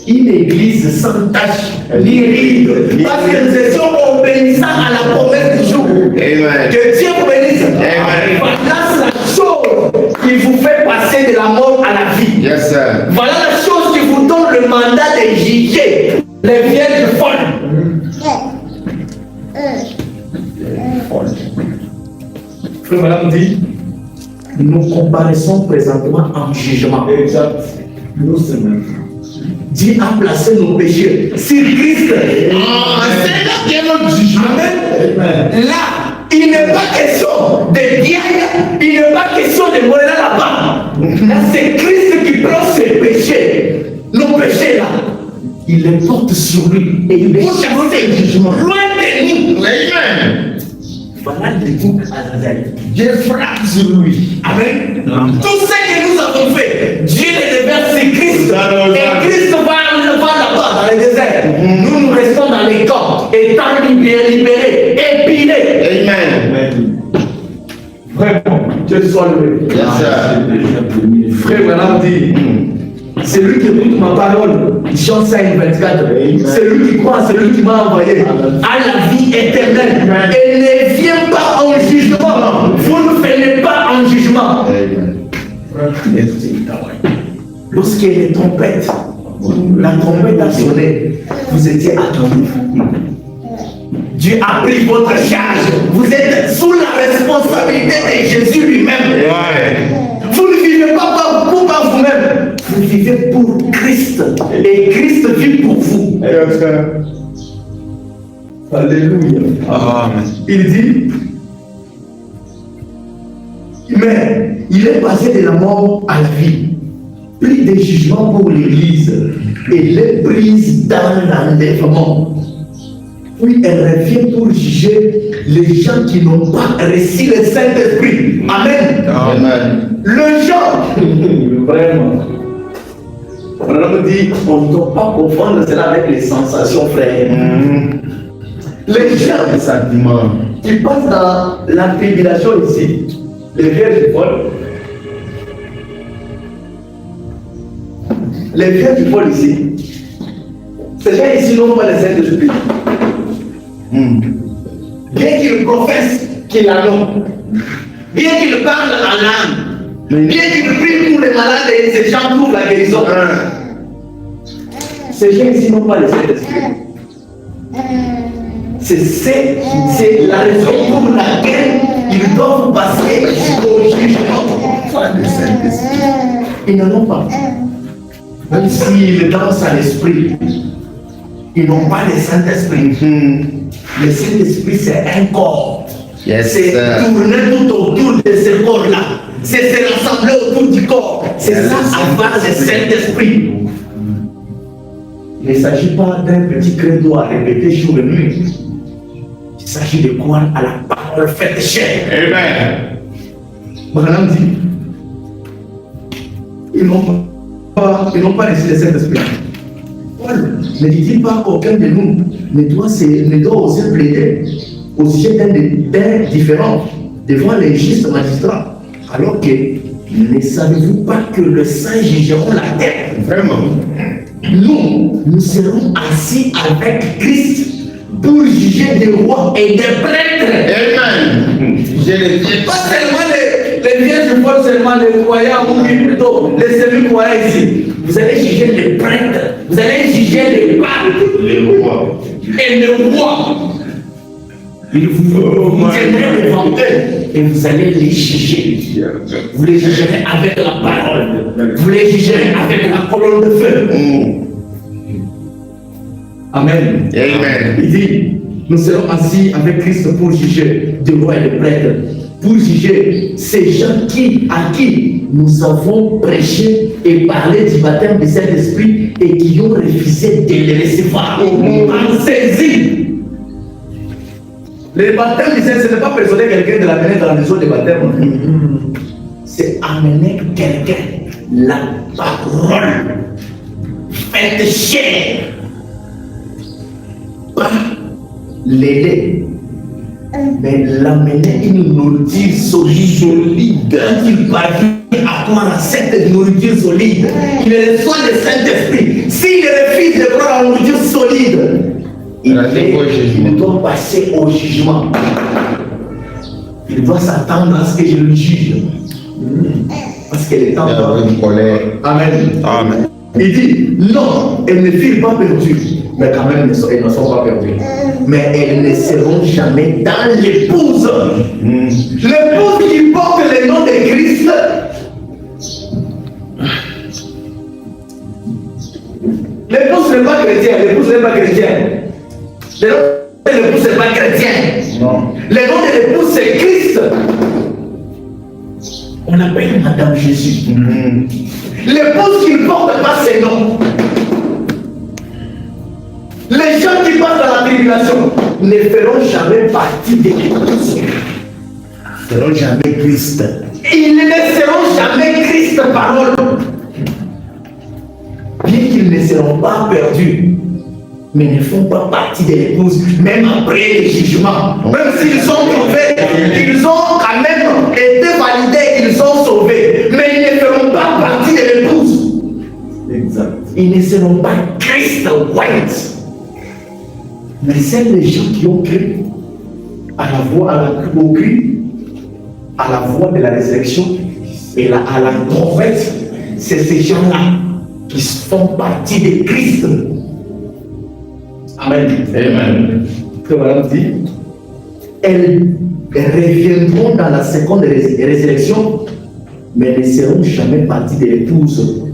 une église sans tache ni ride, parce que nous étions obéissants à la promesse du jour. Amen. Que Dieu vous bénisse. Amen. Voilà la chose qui vous fait passer de la mort à la vie.
Yes, sir.
Voilà la chose qui vous donne le mandat de juger les vierges folles. Frère Madame dit, nous comparaissons présentement en jugement. Exact. Nous sommes. Dieu a placé nos péchés sur Christ. C'est là qu'est notre jugement. Amen. Là, il n'est pas question de diable, il n'est pas question de mourir là-bas. Là, c'est Christ qui prend ses péchés. Nos péchés là, il les porte sur lui et il les chasse du jugement. Loin de nous. Amen. Voilà le bouc à Nazareth. Dieu frappe sur lui. Amen. Tout ce que nous avons fait, Dieu les déverse sur Christ. Et Christ va là-bas dans le désert. Nous restons dans les corps, étant libérés, épilés. Amen. Vraiment, Dieu soit loué. Frère Branham dit, c'est lui qui écoute ma parole, Jean 5, 24. C'est lui qui croit, c'est lui qui m'a envoyé à la vie éternelle. Et ne vient pas en jugement, Lorsqu'il y a des trompettes, la trompette a sonné, vous étiez attendus. Dieu a pris votre charge. Vous êtes sous la responsabilité de Jésus lui-même. Ouais. Vous ne vivez pas pour vous-même. Vous vivez pour Christ. Et Christ vit pour vous. Alléluia. Amen. Il dit, mais il est passé de la mort à la vie. Pris des jugements pour l'Église. Et les prise dans l'enlèvement. Puis elle revient pour juger les gens qui n'ont pas reçu le Saint-Esprit. Amen. Amen. Le genre, vraiment. On a dit, on ne doit pas confondre cela avec les sensations, frère. Les gens, les sentiments, qui passent dans la tribulation ici, les vierges folles. Les vierges folles ici, ces gens ici n'ont pas le Saint-Esprit. Bien qu'il professe qu'il a l'homme, bien qu'il parle en langue, bien qu'il prie pour les malades et ces gens trouvent la guérison, ces gens ici n'ont pas le Saint-Esprit. C'est la raison pour laquelle ils doivent passer au jugement du Saint-Esprit. Ils n'en ont pas. Même s'ils dansent à l'esprit, ils n'ont pas le Saint-Esprit. Le Saint-Esprit, c'est un corps. Yes, c'est tourner tout autour de ce corps-là. C'est se rassembler autour du corps. C'est ça, avoir le Saint-Esprit. Il ne s'agit pas d'un petit credo à répéter jour et nuit. Il s'agit de croire à la parole faite chair. Amen. Madame dit, ils n'ont pas reçu le Saint-Esprit. Paul ne dit-il pas qu'aucun de nous ne doit oser plaider au sujet d'un différent devant les justes magistrats, alors que ne savez-vous pas que le Saint jugeront la terre? Vraiment. Nous serons assis avec Christ pour juger des rois et des prêtres. Amen. Pas seulement les vierges folles, seulement les croyants, ou plutôt les semi-croyants ici. Vous allez juger les prêtres, vous allez juger les papes, les rois. Et les rois. Vous tiendrez devant eux et vous allez les juger. Vous les jugerez avec la parole. Vous les jugerez avec la colonne de feu. Amen. Amen. Il dit, nous serons assis avec Christ pour juger des rois et des prêtres, pour juger ces gens à qui nous avons prêché et parlé du baptême du Saint-Esprit et qui ont refusé de le recevoir. Pensez-y. Le baptême du Saint-Esprit, ce n'est pas persuader quelqu'un de l'amener dans la maison de baptême. C'est amener quelqu'un, la parole faite chair. Pas l'aider, mais l'amener une nourriture solide. Quand il parvient à croire à cette nourriture solide, il reçoit le Saint-Esprit. S'il refuse de croire à la nourriture solide, il doit passer au jugement. Il doit s'attendre à ce que je le juge. Parce qu'elle est en colère. Amen. Amen. Il dit, non, elles ne furent pas perdues. Mais quand même, elles ne sont pas perdues. Mais elles ne seront jamais dans l'épouse. L'épouse qui porte le nom de Christ. L'épouse n'est pas chrétienne. L'épouse n'est pas chrétienne. Le nom de l'épouse n'est pas chrétien. Non. Le nom de l'épouse, c'est Christ. On appelle Madame Jésus. L'épouse qui ne porte pas ses noms. Les gens qui passent dans la tribulation ne feront jamais partie de l'épouse. Ils ne seront jamais Christ. Ils ne seront jamais Christ parole. Bien qu'ils ne seront pas perdus, mais ne font pas partie de l'épouse, même après les jugements. Même s'ils sont sauvés, ils ont quand même été validés, ils sont sauvés, mais ils ne feront pas partie de l'épouse. Exact. Ils ne seront pas Christ white. Mais c'est les gens qui ont cru à la voix, au cri, à la voix de la résurrection Et là, à la converse, c'est ces gens-là qui font partie de Christ. Amen.
Amen.
Que voilà dit, elles reviendront dans la seconde résurrection, mais ne seront jamais partie de l'épouse.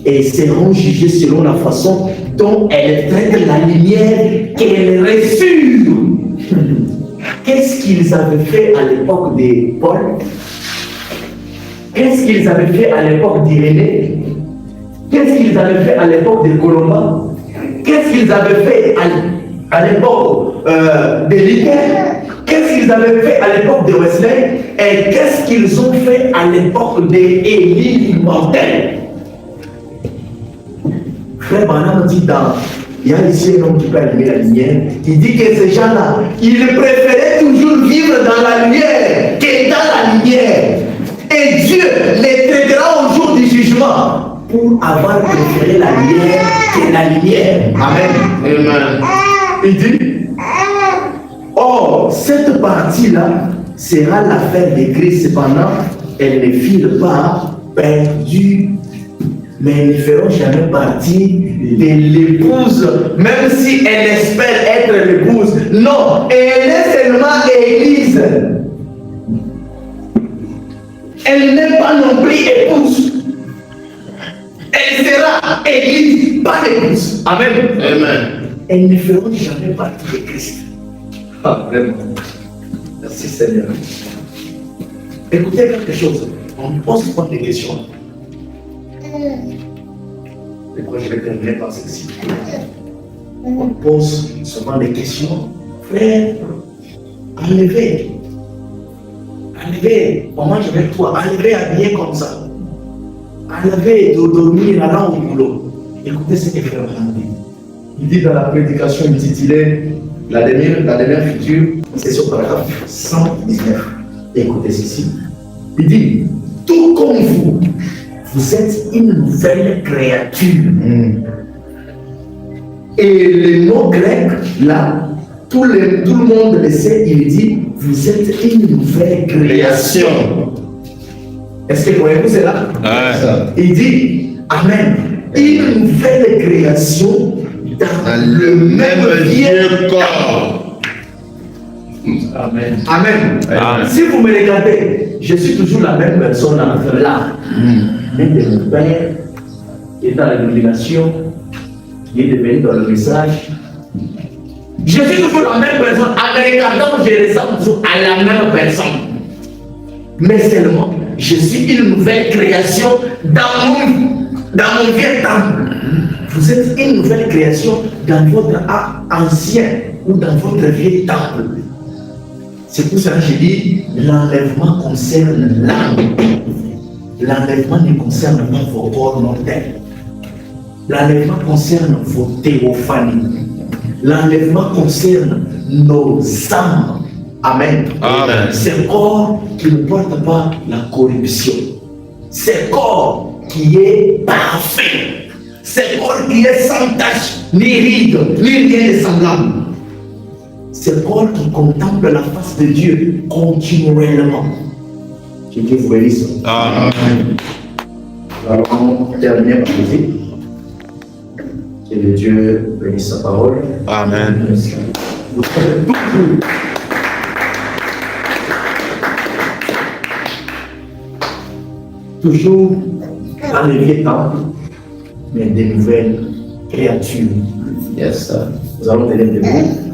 Et seront jugées selon la façon dont elles traitent la lumière qu'elles reçurent. Qu'est-ce qu'ils avaient fait à l'époque de Paul? Qu'est-ce qu'ils avaient fait à l'époque d'Irénée? Qu'est-ce qu'ils avaient fait à l'époque de Colomba? Qu'est-ce qu'ils avaient fait à l'époque de Luther? Qu'est-ce qu'ils avaient fait à l'époque de Wesley? Et qu'est-ce qu'ils ont fait à l'époque d'Élie l'immortel? Frère Branham dit il y a ici un homme qui peut allumer la lumière. Il dit que ces gens-là, ils préféraient toujours vivre dans la lumière que dans la lumière. Et Dieu les traitera au jour du jugement pour avoir préféré la lumière que la lumière. Amen.
Amen.
Il dit, or, cette partie-là sera l'affaire de Christ. Cependant, elles ne firent pas perdues, mais elles ne feront jamais partie de l'épouse, même si elle espère être l'épouse. Non, elle est seulement Église. Elle n'est pas non plus épouse. Elle sera Église, pas l'épouse. Amen.
Amen.
Elles ne feront jamais partie de Christ. Ah, vraiment. Merci Seigneur. Écoutez quelque chose. On pose pas des questions. Et moi, je vais terminer par ceci. On pose souvent des questions. Frère, enlevez. Enlevez. Comment je vais toi? Enlevez habillé comme ça. Enlevez de dormir allant au boulot. Écoutez ce que frère Branham dit. Il dit dans la prédication intitulée La dernière future, c'est sur paragraphe 119. Écoutez ceci. Il dit, tout comme vous, vous êtes une nouvelle créature. Et le mot grec, là, tout le monde le sait, il dit, vous êtes une nouvelle création. Est-ce que voyez-vous cela? Il dit, Amen. Une nouvelle création dans le même vieux corps. Amen. Amen. Amen. Si vous me regardez, je suis toujours la même personne là. Même de mon père, qui est dans la domination, qui est devenu dans le message. Je suis toujours la même personne. En me regardant, je ressemble toujours à la même personne. Mais seulement, je suis une nouvelle création dans mon vieux temple. Vous êtes une nouvelle création dans votre ancien ou dans votre vieux temple. C'est pour ça que je dis, l'enlèvement concerne l'âme. L'enlèvement ne concerne pas vos corps mortels. L'enlèvement concerne vos théophanies. L'enlèvement concerne nos âmes. Amen.
Amen.
Ces corps qui ne portent pas la corruption. Ces corps qui est parfait. Ces corps qui est sans tache, ni ride, ni rien de semblable. Ces corps qui contemplent la face de Dieu continuellement. Que Dieu vous bénisse.
Amen.
Nous allons terminer par ceci. Que le Dieu bénisse sa parole.
Amen.
Vous serez toujours dans les vieux temples, mais des nouvelles créatures.
Yes, sir.
Nous allons tenir debout.